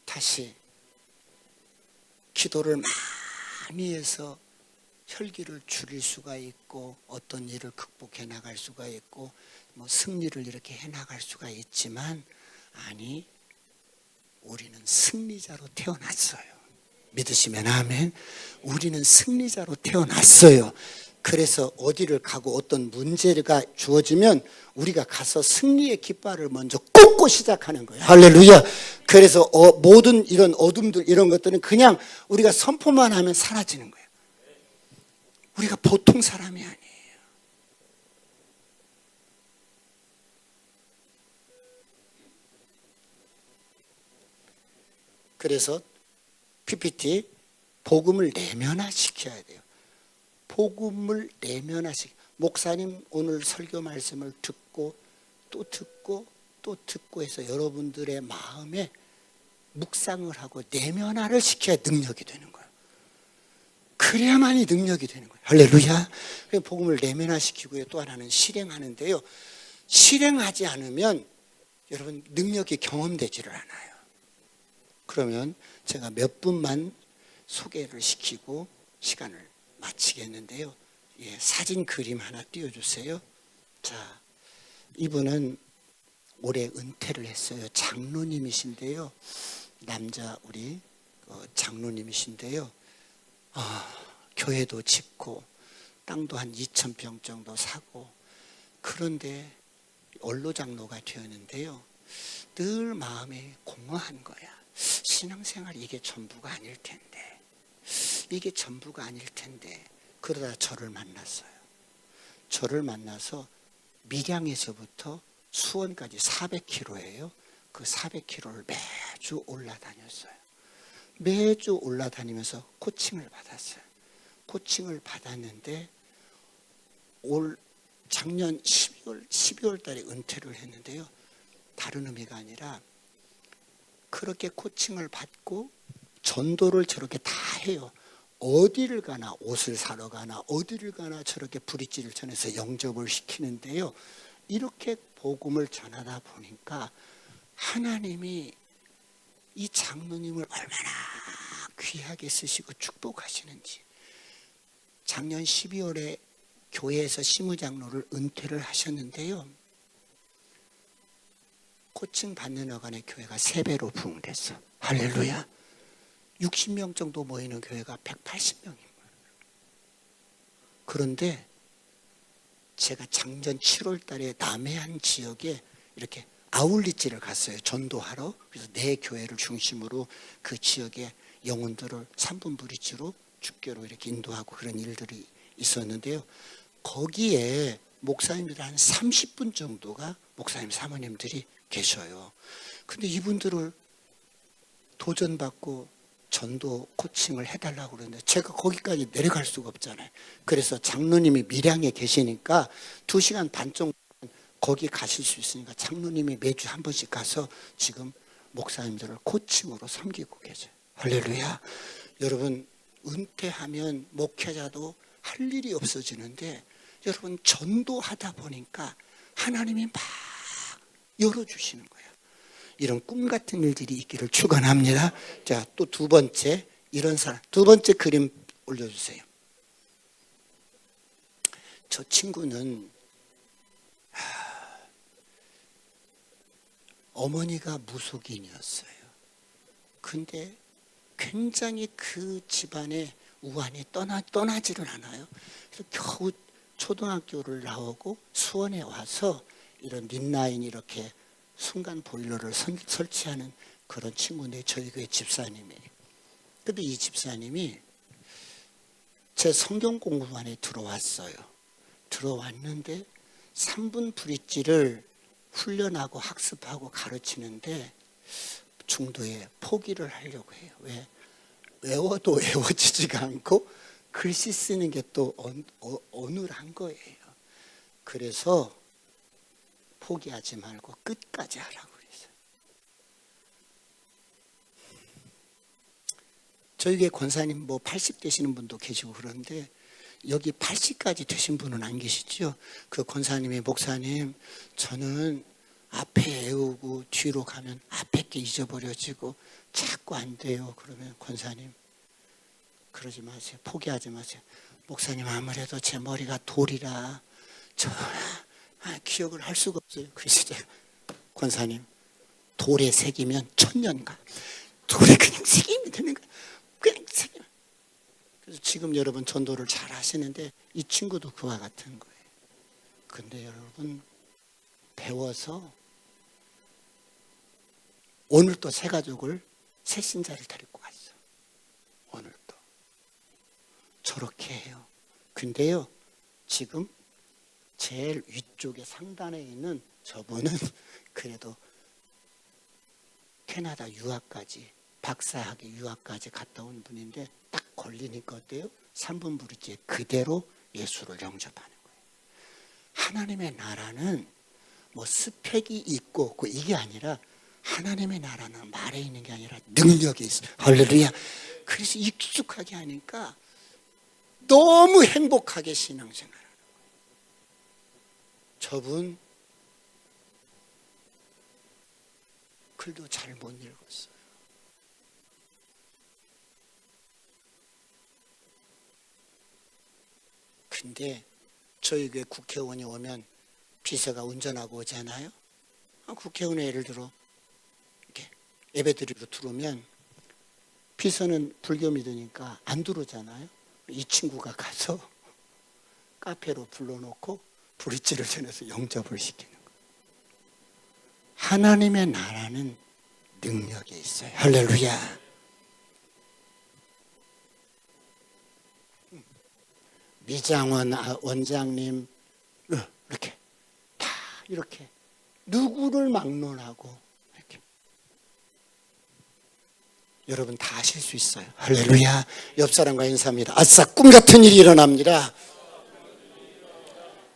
다시 기도를 많이 해서 혈기를 줄일 수가 있고 어떤 일을 극복해 나갈 수가 있고 뭐 승리를 이렇게 해 나갈 수가 있지만 아니 우리는 승리자로 태어났어요. 믿으시면 아멘. 우리는 승리자로 태어났어요. 그래서 어디를 가고 어떤 문제가 주어지면 우리가 가서 승리의 깃발을 먼저 꽂고 시작하는 거예요. 할렐루야. 그래서 모든 이런 어둠들 이런 것들은 그냥 우리가 선포만 하면 사라지는 거예요. 우리가 보통 사람이 아니에요. 그래서 PPT 복음을 내면화시켜야 돼요. 복음을 내면화시켜. 목사님 오늘 설교 말씀을 듣고 또 듣고 또 듣고 해서 여러분들의 마음에 묵상을 하고 내면화를 시켜야 능력이 되는 거예요. 그래야만이 능력이 되는 거예요. 할렐루야. 복음을 내면화시키고요. 또 하나는 실행하는데요. 실행하지 않으면 여러분 능력이 경험되지를 않아요. 그러면 제가 몇 분만 소개를 시키고 시간을 마치겠는데요. 예, 사진 그림 하나 띄워주세요. 자, 이분은 올해 은퇴를 했어요. 장로님이신데요. 남자 우리 장로님이신데요. 교회도 짓고 땅도 한 2,000평 정도 사고 그런데 원로장로가 되었는데요. 늘 마음이 공허한 거야. 신앙생활 이게 전부가 아닐 텐데. 이게 전부가 아닐 텐데. 그러다 저를 만났어요. 저를 만나서 밀양에서부터 수원까지 400km예요. 그 400km를 매주 올라다녔어요. 매주 올라다니면서 코칭을 받았어요. 코칭을 받았는데 작년 12월 달에 은퇴를 했는데요. 다른 의미가 아니라 그렇게 코칭을 받고 전도를 저렇게 다 해요. 어디를 가나 옷을 사러 가나 어디를 가나 저렇게 브릿지를 전해서 영접을 시키는데요. 이렇게 복음을 전하다 보니까 하나님이 이 장로님을 얼마나 귀하게 쓰시고 축복하시는지. 작년 12월에 교회에서 시무장로를 은퇴를 하셨는데요. 코칭 받는 어간의 교회가 3배로 부흥됐어. 할렐루야. 60명 정도 모이는 교회가 180명인 거예요. 그런데 제가 작년 7월 달에 남해안 지역에 이렇게 아울리지를 갔어요. 전도하러. 그래서 내 교회를 중심으로 그 지역의 영혼들을 3분 브릿지로 주교로 이렇게 인도하고 그런 일들이 있었는데요. 거기에 목사님들 한 30분 정도가 목사님 사모님들이 계셔요. 근데 이분들을 도전받고 전도 코칭을 해달라고 그러는데 제가 거기까지 내려갈 수가 없잖아요. 그래서 장로님이 밀양에 계시니까 2시간 반 정도 거기 가실 수 있으니까 장로님이 매주 한 번씩 가서 지금 목사님들을 코칭으로 섬기고 계세요. 할렐루야. 여러분 은퇴하면 목회자도 할 일이 없어지는데 여러분 전도하다 보니까 하나님이 막 열어주시는 거예요. 이런 꿈 같은 일들이 있기를 축원합니다. 자, 또 두 번째 이런 사람, 두 번째 그림 올려주세요. 저 친구는 어머니가 무속인이었어요. 근데 굉장히 그 집안의 우환이 떠나지를 않아요. 그래서 겨우 초등학교를 나오고 수원에 와서 이런 린라인 이렇게 순간 보일러를 설치하는 그런 친구인데 저희 교회 집사님이에요. 근데 이 집사님이 제 성경 공부반에 들어왔어요. 들어왔는데 3분 브릿지를 훈련하고 학습하고 가르치는데 중도에 포기를 하려고 해요. 왜? 외워도 외워지지가 않고 글씨 쓰는 게 또 어눌한 거예요. 그래서 포기하지 말고 끝까지 하라고 그랬어요. 저희 교회 권사님 뭐 80 되시는 분도 계시고 그런데 여기 80까지 되신 분은 안 계시죠? 그 권사님이 목사님 저는 앞에 애우고 뒤로 가면 앞에 게 잊어버려지고 자꾸 안 돼요. 그러면 권사님 그러지 마세요. 포기하지 마세요. 목사님 아무래도 제 머리가 돌이라 저 기억을 할 수가 없어요. 그래서 제가 권사님 돌에 새기면 1000년 가. 돌에 그냥 새기면 되는 거야. 그냥 새기면. 그래서 지금 여러분 전도를 잘 하시는데 이 친구도 그와 같은 거예요. 근데 여러분 배워서 오늘 또 새 가족을 새 신자를 데리고 갔어. 오늘 또 저렇게 해요. 근데요 지금 제일 위쪽에 상단에 있는 저분은 그래도 캐나다 유학까지 박사학위 유학까지 갔다 온 분인데 딱 걸리니까 어때요? 3분 브릿지에 그대로 예수를 영접하는 거예요. 하나님의 나라는 뭐 스펙이 있고 이게 아니라 하나님의 나라는 말에 있는 게 아니라 능력이 있어요. 할렐루야. 그래서 익숙하게 하니까 너무 행복하게 신앙생활하는 거예요. 저분 글도 잘 못 읽었어요. 근데 저희 교회 국회의원이 오면 비서가 운전하고 오잖아요. 국회의원이 예를 들어 이렇게 예배드리러 들어오면 비서는 불교 믿으니까 안 들어오잖아요. 이 친구가 가서 카페로 불러놓고 브릿지를 전해서 영접을 시키는 거예요. 하나님의 나라는 능력이 있어요. 할렐루야. 미장원 원장님 이렇게 다 이렇게 누구를 막론하고 이렇게 여러분 다 하실 수 있어요. 할렐루야. 옆 사람과 인사합니다. 아싸, 꿈 같은 일이 일어납니다.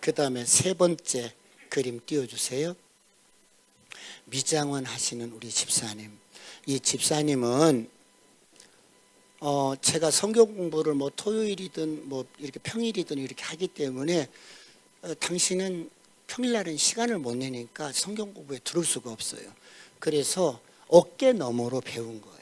그 다음에 세 번째 그림 띄워주세요. 미장원 하시는 우리 집사님. 이 집사님은 제가 성경 공부를 뭐 토요일이든 뭐 이렇게 평일이든 이렇게 하기 때문에 당신은 평일날은 시간을 못 내니까 성경 공부에 들을 수가 없어요. 그래서 어깨 너머로 배운 거예요.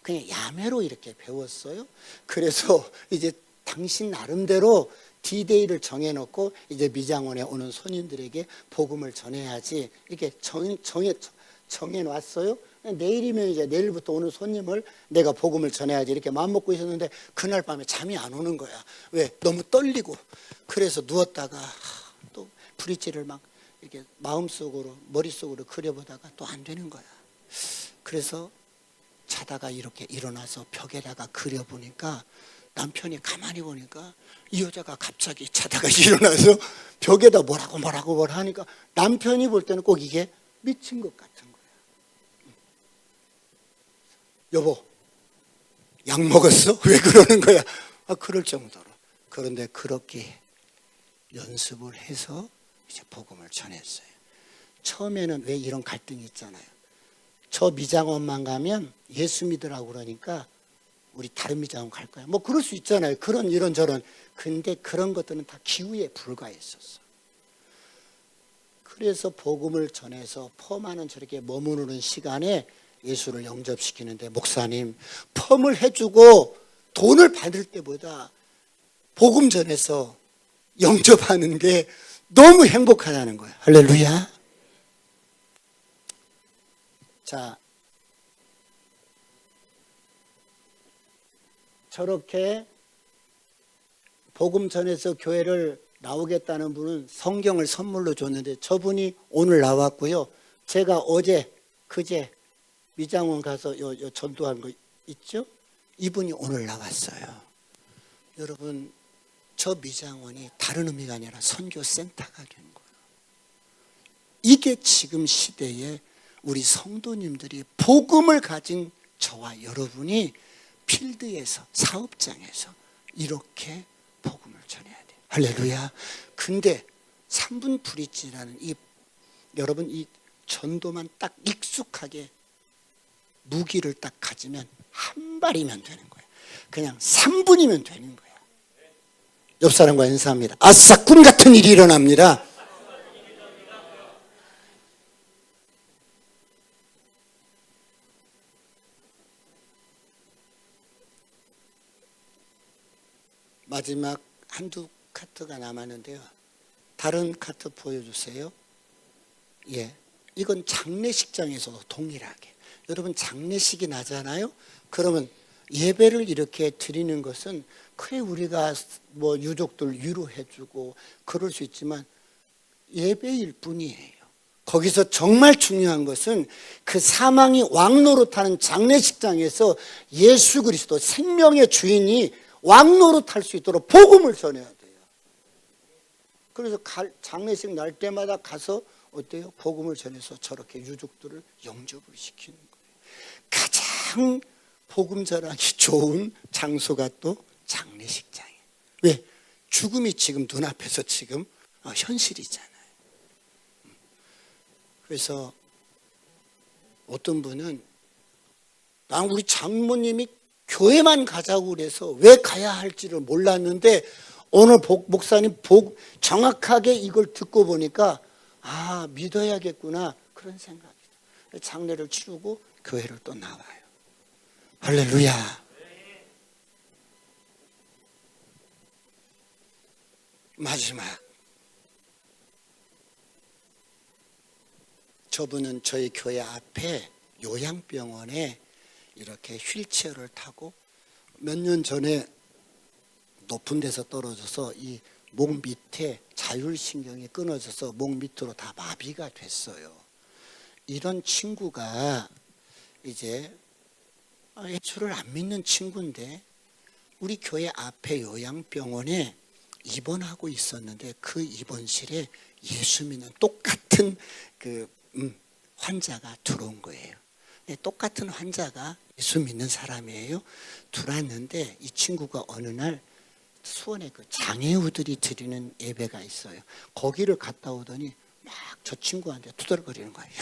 그냥 야매로 이렇게 배웠어요. 그래서 이제 당신 나름대로 D-Day를 정해놓고 이제 미장원에 오는 손님들에게 복음을 전해야지 이렇게 정해놨어요. 내일이면 이제 내일부터 오는 손님을 내가 복음을 전해야지 이렇게 마음먹고 있었는데 그날 밤에 잠이 안 오는 거야. 왜? 너무 떨리고. 그래서 누웠다가 또 브릿지를 막 이렇게 마음속으로 머릿속으로 그려보다가 또 안 되는 거야. 그래서 자다가 이렇게 일어나서 벽에다가 그려보니까 남편이 가만히 보니까 이 여자가 갑자기 자다가 일어나서 벽에다 뭐라고 하니까 남편이 볼 때는 꼭 이게 미친 것 같은 거야. 여보, 약 먹었어? 왜 그러는 거야? 그럴 정도로. 그런데 그렇게 연습을 해서 이제 복음을 전했어요. 처음에는 왜 이런 갈등이 있잖아요. 저 미장원만 가면 예수 믿으라고 그러니까 우리 다른 미장원 갈 거야. 뭐 그럴 수 있잖아요. 그런 이런저런. 근데 그런 것들은 다 기우에 불과했었어. 그래서 복음을 전해서 펌하는 저렇게 머무르는 시간에 예수를 영접시키는데 목사님, 펌을 해주고 돈을 받을 때보다 복음 전해서 영접하는 게 너무 행복하다는 거예요. 할렐루야. 자, 저렇게 복음 전해서 교회를 나오겠다는 분은 성경을 선물로 줬는데 저분이 오늘 나왔고요. 제가 어제 그제 미장원 가서 요 전도한 거 있죠? 이분이 오늘 나왔어요. 여러분, 저 미장원이 다른 의미가 아니라 선교센터가 된 거예요. 이게 지금 시대에 우리 성도님들이 복음을 가진 저와 여러분이 필드에서 사업장에서 이렇게 복음을 전해야 돼요. 할렐루야. 근데 3분 브릿지라는 여러분 이 전도만 딱 익숙하게 무기를 딱 가지면 한 발이면 되는 거예요. 그냥 3분이면 되는 거예요. 옆 사람과 인사합니다. 아싸, 꿈 같은 일이 일어납니다. 마지막 한두 카트가 남았는데요. 다른 카트 보여주세요. 예, 이건 장례식장에서도 동일하게. 여러분 장례식이 나잖아요. 그러면 예배를 이렇게 드리는 것은 그래 우리가 뭐 유족들 위로해주고 그럴 수 있지만 예배일 뿐이에요. 거기서 정말 중요한 것은 그 사망이 왕노릇하는 장례식장에서 예수 그리스도 생명의 주인이 왕노릇할 수 있도록 복음을 전해야 돼요. 그래서 장례식 날 때마다 가서 어때요? 복음을 전해서 저렇게 유족들을 영접을 시키는 거예요. 가장 복음 전하기 좋은 장소가 또 장례식장이에요. 왜? 죽음이 지금 눈앞에서 지금 현실이잖아요. 그래서 어떤 분은 난 우리 장모님이 교회만 가자고 그래서 왜 가야 할지를 몰랐는데 오늘 목사님 정확하게 이걸 듣고 보니까 믿어야겠구나 그런 생각이 들어요. 장례를 치르고 교회를 또 나와요. 할렐루야. 마지막, 저분은 저희 교회 앞에 요양병원에 이렇게 휠체어를 타고 몇 년 전에 높은 데서 떨어져서 이 목 밑에 자율신경이 끊어져서 목 밑으로 다 마비가 됐어요. 이런 친구가 이제 예수를 안 믿는 친구인데 우리 교회 앞에 요양병원에 입원하고 있었는데 그 입원실에 예수 믿는 똑같은 환자가 들어온 거예요. 똑같은 환자가 예수 믿는 사람이에요. 들어왔는데 이 친구가 어느 날 수원에 그 장애우들이 드리는 예배가 있어요. 거기를 갔다 오더니 막 저 친구한테 투덜거리는 거예요.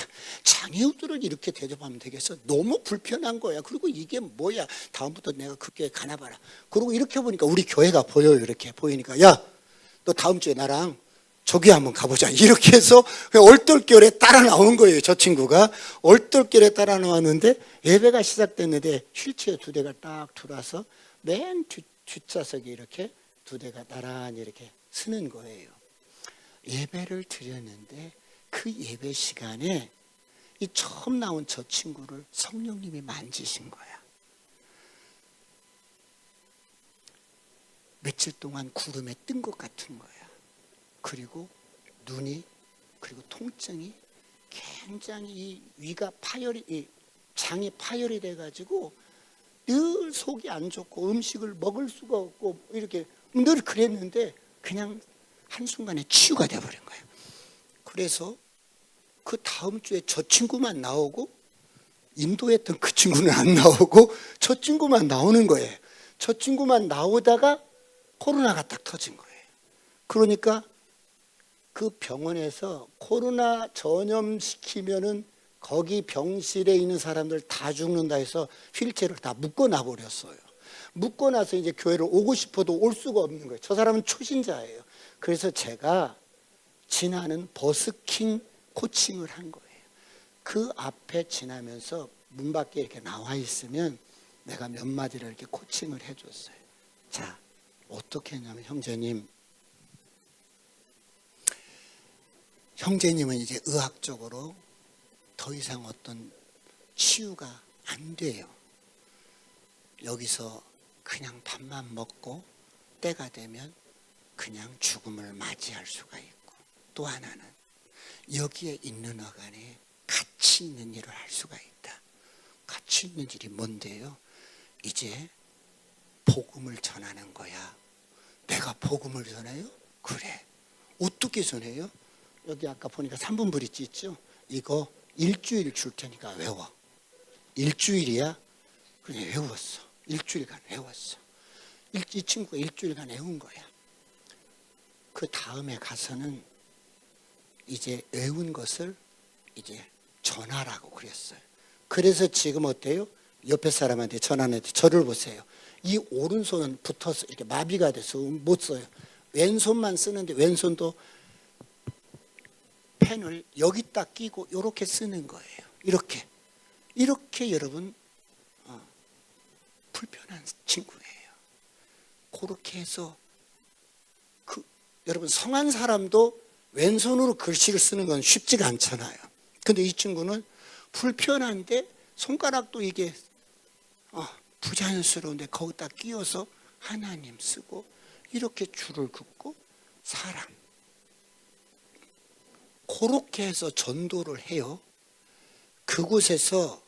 장애우들을 이렇게 대접하면 되겠어? 너무 불편한 거야. 그리고 이게 뭐야? 다음부터 내가 그 교회 가나 봐라. 그리고 이렇게 보니까 우리 교회가 보여요. 이렇게 보이니까 야, 너 다음 주에 나랑 저기 한번 가보자. 이렇게 해서 얼떨결에 따라 나온 거예요. 저 친구가 얼떨결에 따라 나왔는데 예배가 시작됐는데 휠체어 2대가 딱 들어와서 맨 뒷좌석에 이렇게 2대가 나란히 이렇게 서는 거예요. 예배를 드렸는데 그 예배 시간에 이 처음 나온 저 친구를 성령님이 만지신 거야. 며칠 동안 구름에 뜬 것 같은 거야. 그리고 눈이, 그리고 통증이 굉장히 이 위가 이 장이 파열이 돼가지고 늘 속이 안 좋고 음식을 먹을 수가 없고 이렇게 늘 그랬는데 그냥 한순간에 치유가 돼버린 거예요. 그래서 그 다음 주에 저 친구만 나오고 인도했던 그 친구는 안 나오고 저 친구만 나오는 거예요. 저 친구만 나오다가 코로나가 딱 터진 거예요. 그러니까 그 병원에서 코로나 전염시키면은 거기 병실에 있는 사람들 다 죽는다 해서 휠체어를 다 묶어놔 버렸어요. 묶어놔서 이제 교회를 오고 싶어도 올 수가 없는 거예요. 저 사람은 초신자예요. 그래서 제가 지나는 버스킹 코칭을 한 거예요. 그 앞에 지나면서 문 밖에 이렇게 나와 있으면 내가 몇 마디를 이렇게 코칭을 해줬어요. 자, 어떻게 했냐면 형제님은 이제 의학적으로 더 이상 어떤 치유가 안 돼요. 여기서 그냥 밥만 먹고 때가 되면 그냥 죽음을 맞이할 수가 있고, 또 하나는 여기에 있는 어간에 가치 있는 일을 할 수가 있다. 가치 있는 일이 뭔데요? 이제 복음을 전하는 거야. 내가 복음을 전해요? 그래. 어떻게 전해요? 여기 아까 보니까 3분 브릿지 있죠? 이거 일주일 줄 테니까 외워. 일주일이야? 그냥 외웠어. 일주일간 외웠어. 이 친구가 일주일간 외운 거야. 그 다음에 가서는 이제 외운 것을 이제 전하라고 그랬어요. 그래서 지금 어때요? 옆에 사람한테 전하는데 저를 보세요. 이 오른손은 붙어서 이렇게 마비가 돼서 못 써요. 왼손만 쓰는데 왼손도 펜을 여기다 끼고 이렇게 쓰는 거예요. 이렇게 여러분 불편한 친구예요. 그렇게 해서 여러분 성한 사람도 왼손으로 글씨를 쓰는 건 쉽지가 않잖아요. 근데 이 친구는 불편한데 손가락도 이게 부자연스러운데 거기다 끼워서 하나님 쓰고 이렇게 줄을 긋고 사랑, 그렇게 해서 전도를 해요. 그곳에서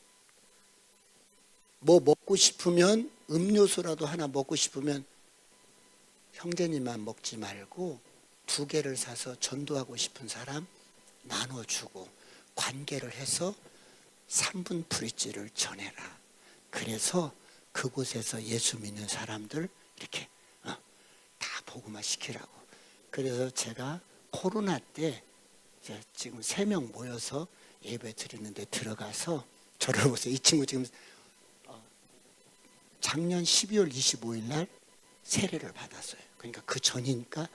뭐 먹고 싶으면 음료수라도 하나 먹고 싶으면 형제님만 먹지 말고 2개를 사서 전도하고 싶은 사람 나눠주고 관계를 해서 3분 브릿지를 전해라. 그래서 그곳에서 예수 믿는 사람들 이렇게 다 복음화 시키라고. 그래서 제가 코로나 때 지금 3명 모여서 예배 드리는데 들어가서 저를 보세요. 이 친구 지금 작년 12월 25일 날 세례를 받았어요. 그러니까 그 전이니까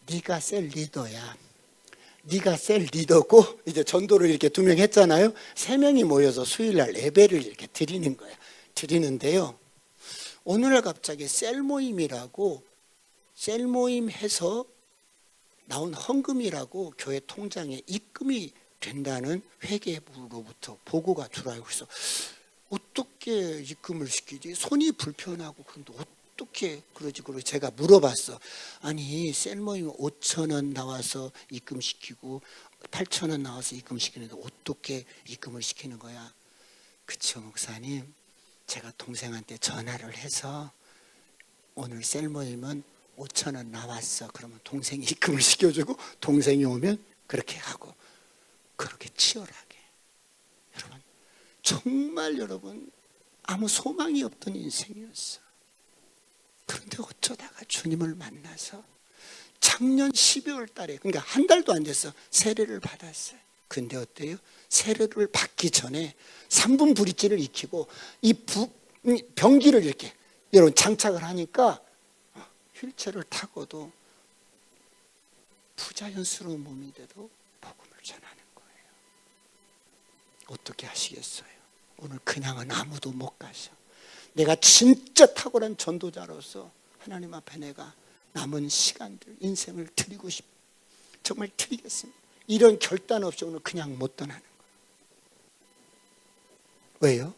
네가 셀 리더야. 네가 셀 리더고 이제 전도를 이렇게 2명 했잖아요. 3명이 모여서 수요일 날 예배를 이렇게 드리는 거야. 드리는데요. 오늘날 갑자기 셀 모임이라고 셀 모임 해서 나온 헌금이라고 교회 통장에 입금이 된다는 회계부로부터 보고가 들어와요. 그래서 어떻게 입금을 시키지? 손이 불편하고 그런데 어떻게 그러지? 그러고 제가 물어봤어. 아니 셀모임 5,000원 나와서 입금시키고 8,000원 나와서 입금시키는데 어떻게 입금을 시키는 거야? 그쵸 목사님, 제가 동생한테 전화를 해서 오늘 셀모임은 5,000원 나왔어. 그러면 동생이 입금을 시켜주고 동생이 오면 그렇게 하고 그렇게 치열하게. 여러분 정말 여러분 아무 소망이 없던 인생이었어. 그런데 어쩌다가 주님을 만나서 작년 12월 달에 그러니까 한 달도 안 됐어. 세례를 받았어요. 근데 어때요? 세례를 받기 전에 3분 브릿지를 익히고 이 병기를 이렇게 여러분 장착을 하니까 휠체어를 타고도 부자연스러운 몸인데도 복음을 전하는 거예요. 어떻게 하시겠어요? 오늘 그냥은 아무도 못 가셔. 내가 진짜 탁월한 전도자로서 하나님 앞에 내가 남은 시간들 인생을 드리고 싶어. 정말 드리겠습니다. 이런 결단 없이 오늘 그냥 못 떠나는 거예요. 왜요?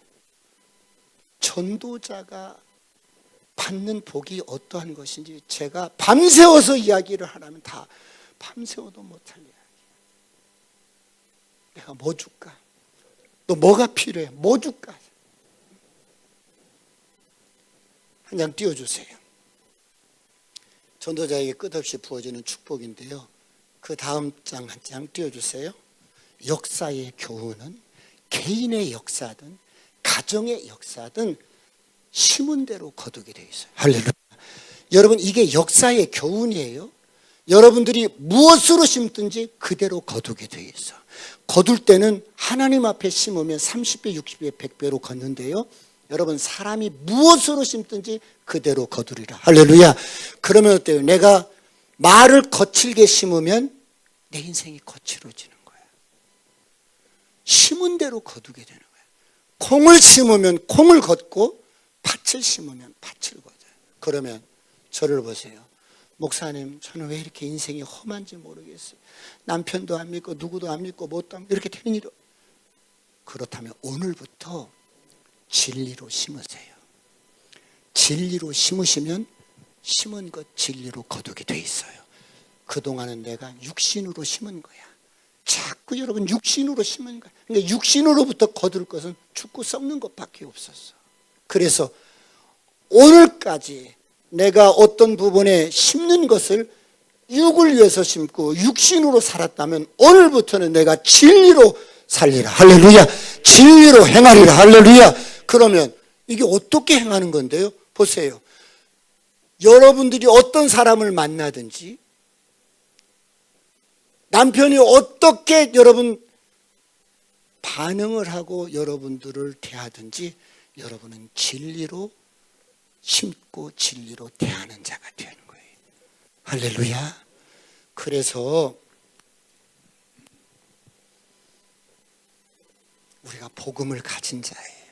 전도자가 받는 복이 어떠한 것인지 제가 밤새워서 이야기를 하라면 다 밤새워도 못할 이야기. 내가 뭐 줄까? 너 뭐가 필요해? 뭐 줄까? 한 장 띄워주세요. 전도자에게 끝없이 부어지는 축복인데요. 그 다음 장 한 장 띄워주세요. 역사의 교훈은 개인의 역사든 가정의 역사든 심은 대로 거두게 되어 있어요. 할렐루야. 여러분 이게 역사의 교훈이에요. 여러분들이 무엇으로 심든지 그대로 거두게 되어 있어. 거둘 때는 하나님 앞에 심으면 30배, 60배, 100배로 걷는데요. 여러분 사람이 무엇으로 심든지 그대로 거두리라. 할렐루야. 그러면 어때요? 내가 말을 거칠게 심으면 내 인생이 거칠어지는 거야. 심은 대로 거두게 되는 거야. 콩을 심으면 콩을 걷고 팥을 심으면 팥을 걷어요. 그러면 저를 보세요. 목사님 저는 왜 이렇게 인생이 험한지 모르겠어요. 남편도 안 믿고 누구도 안 믿고 뭣도 안 믿고 이렇게 되는 일이. 그렇다면 오늘부터 진리로 심으세요. 진리로 심으시면 심은 것 진리로 거두게 돼 있어요. 그동안은 내가 육신으로 심은 거야. 자꾸 여러분 육신으로 심은 거야. 그러니까 육신으로부터 거둘 것은 죽고 썩는 것밖에 없었어. 그래서 오늘까지 내가 어떤 부분에 심는 것을 육을 위해서 심고 육신으로 살았다면 오늘부터는 내가 진리로 살리라. 할렐루야. 진리로 행하리라. 할렐루야. 그러면 이게 어떻게 행하는 건데요? 보세요. 여러분들이 어떤 사람을 만나든지 남편이 어떻게 여러분 반응을 하고 여러분들을 대하든지 여러분은 진리로 심고 진리로 대하는 자가 되는 거예요. 할렐루야. 그래서 우리가 복음을 가진 자예요.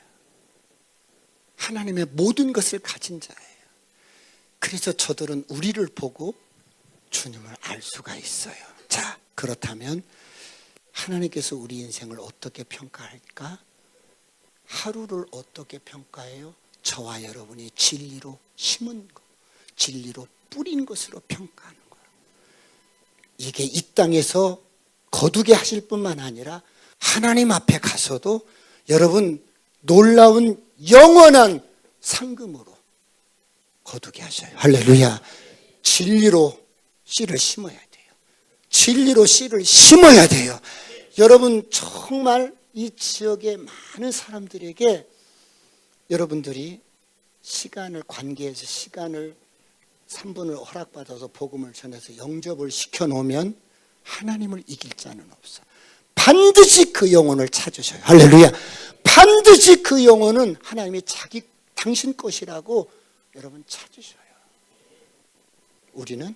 하나님의 모든 것을 가진 자예요. 그래서 저들은 우리를 보고 주님을 알 수가 있어요. 자, 그렇다면 하나님께서 우리 인생을 어떻게 평가할까? 하루를 어떻게 평가해요? 저와 여러분이 진리로 심은 것, 진리로 뿌린 것으로 평가하는 거예요. 이게 이 땅에서 거두게 하실 뿐만 아니라 하나님 앞에 가서도 여러분 놀라운 영원한 상금으로 거두게 하셔요. 할렐루야. 진리로 씨를 심어야 돼요. 진리로 씨를 심어야 돼요. 여러분 정말 이 지역의 많은 사람들에게 여러분들이 시간을 관계해서 시간을 3분을 허락받아서 복음을 전해서 영접을 시켜놓으면 하나님을 이길 자는 없어. 반드시 그 영혼을 찾으셔요. 할렐루야. 반드시 그 영혼은 하나님이 당신 것이라고 여러분 찾으셔요. 우리는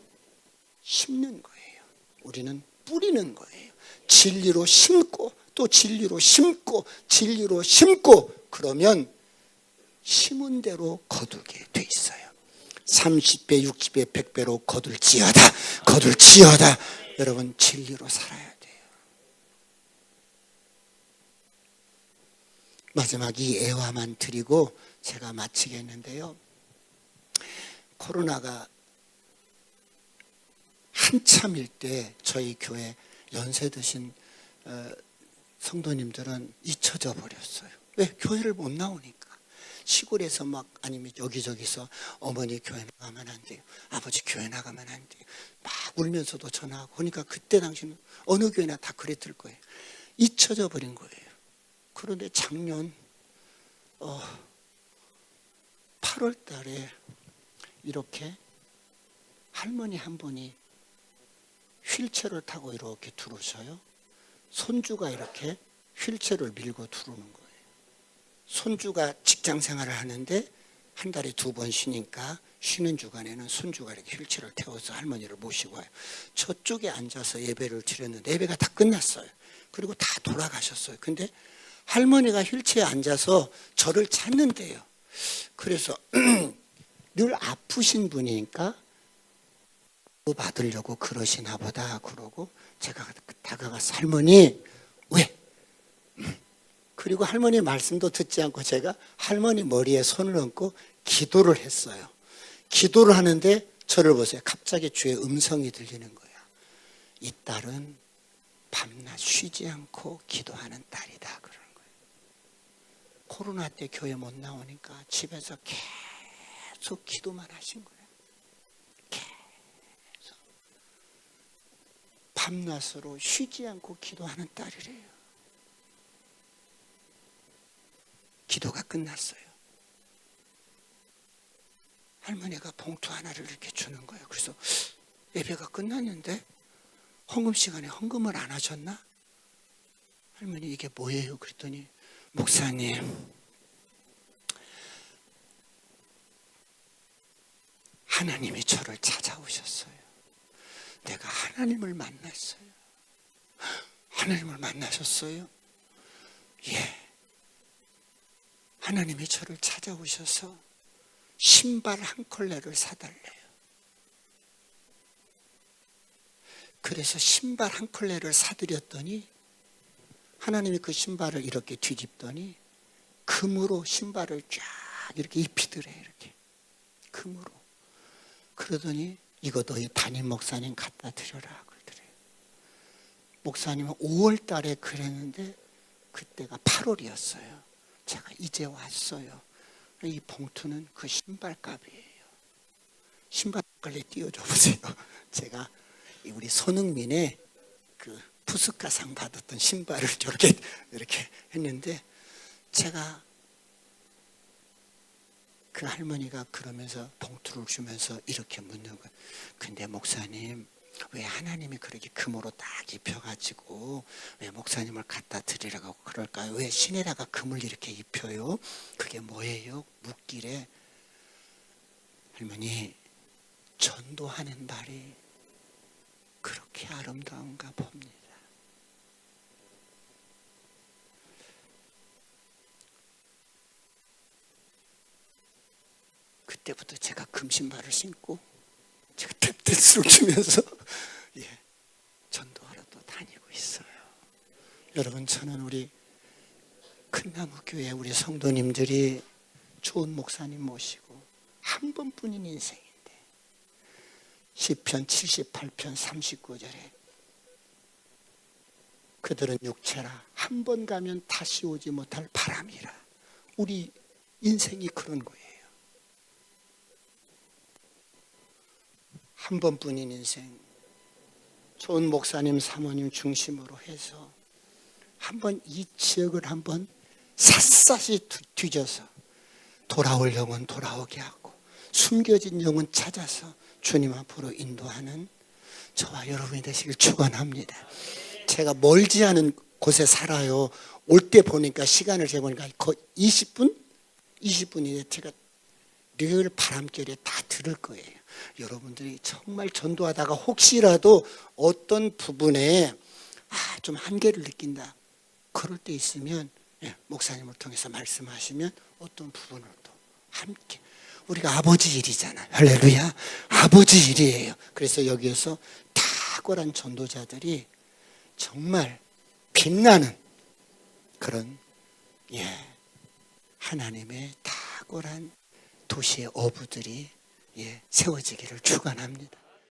심는 거예요. 우리는 뿌리는 거예요. 진리로 심고 또 진리로 심고 진리로 심고, 그러면 심은 대로 거두게 돼 있어요. 30배, 60배, 100배로 거둘지어다. 거둘지어다. 여러분 진리로 살아야 돼요. 마지막 이 애화만 드리고 제가 마치겠는데요. 코로나가 한참일 때 저희 교회 연세 드신 성도님들은 잊혀져 버렸어요. 왜? 교회를 못 나오니까. 시골에서 막, 아니면 여기저기서 어머니 교회 나가면 안 돼요, 아버지 교회 나가면 안 돼요, 막 울면서도 전화하고. 그러니까 그때 당시는 어느 교회나 다 그랬을 거예요. 잊혀져 버린 거예요. 그런데 작년 8월 달에 이렇게 할머니 한 분이 휠체어를 타고 이렇게 들어오셔요. 손주가 이렇게 휠체어를 밀고 들어오는 거예요. 손주가 직장 생활을 하는데 한 달에 2번 쉬니까 쉬는 주간에는 손주가 이렇게 휠체어를 태워서 할머니를 모시고 와요. 저쪽에 앉아서 예배를 드렸는데 예배가 다 끝났어요. 그리고 다 돌아가셨어요. 근데 할머니가 휠체어에 앉아서 저를 찾는데요. 그래서 늘 아프신 분이니까 받으려고 그러시나 보다 그러고 제가 다가가서 할머니 왜? 그리고 할머니 말씀도 듣지 않고 제가 할머니 머리에 손을 얹고 기도를 했어요. 기도를 하는데 저를 보세요. 갑자기 주의 음성이 들리는 거야. 이 딸은 밤낮 쉬지 않고 기도하는 딸이다 그러는 거예요. 코로나 때 교회 못 나오니까 집에서 계속 기도만 하신 거예요. 계속 밤낮으로 쉬지 않고 기도하는 딸이래요. 기도가 끝났어요. 할머니가 봉투 하나를 이렇게 주는 거예요. 그래서 예배가 끝났는데 헌금 시간에 헌금을 안 하셨나? 할머니 이게 뭐예요? 그랬더니 목사님, 하나님이 저를 찾아오셨어요. 내가 하나님을 만났어요. 하나님을 만나셨어요? 예. 하나님이 저를 찾아오셔서 신발 한 켤레를 사달래요. 그래서 신발 한 켤레를 사드렸더니 하나님이 그 신발을 이렇게 뒤집더니 금으로 신발을 쫙 이렇게 입히더래요. 이렇게 금으로. 그러더니 이거 너희 담임 목사님 갖다 드려라 그러더래요. 목사님은 5월 달에 그랬는데 그때가 8월이었어요. 제가 이제 왔어요. 이 봉투는 그 신발 값이에요. 신발 값을 띄워줘 보세요. 제가 우리 손흥민의 그 푸스카상 받았던 신발을 이렇게 했는데 제가 그 할머니가 그러면서 봉투를 주면서 이렇게 묻는 거예요. 근데 목사님, 왜 하나님이 그렇게 금으로 딱 입혀가지고 왜 목사님을 갖다 드리라고 그럴까요? 왜 신에다가 금을 이렇게 입혀요? 그게 뭐예요? 묻길에 할머니, 전도하는 날이 그렇게 아름다운가 봅니다. 그때부터 제가 금신발을 신고 제가 탭댄스를 추면서 전도하러 또 다니고 있어요. 여러분, 저는 우리 큰나무교회 우리 성도님들이 좋은 목사님 모시고 한 번뿐인 인생인데 시편 78편 39절에 그들은 육체라 한 번 가면 다시 오지 못할 바람이라. 우리 인생이 그런 거예요. 한 번뿐인 인생, 좋은 목사님 사모님 중심으로 해서 한번 이 지역을 한번 샅샅이 뒤져서 돌아올 영혼 돌아오게 하고 숨겨진 영혼 찾아서 주님 앞으로 인도하는 저와 여러분이 되시길 축원합니다. 제가 멀지 않은 곳에 살아요. 올 때 보니까 시간을 재보니까 거의 20분이 제가 늘 바람결에 다 들을 거예요. 여러분들이 정말 전도하다가 혹시라도 어떤 부분에 좀 한계를 느낀다. 그럴 때 있으면 목사님을 통해서 말씀하시면 어떤 부분을 또 함께 우리가 아버지 일이잖아요. 할렐루야. 아버지 일이에요. 그래서 여기에서 탁월한 전도자들이 정말 빛나는 그런 하나님의 탁월한 도시의 어부들이 세워지기를 축원합니다.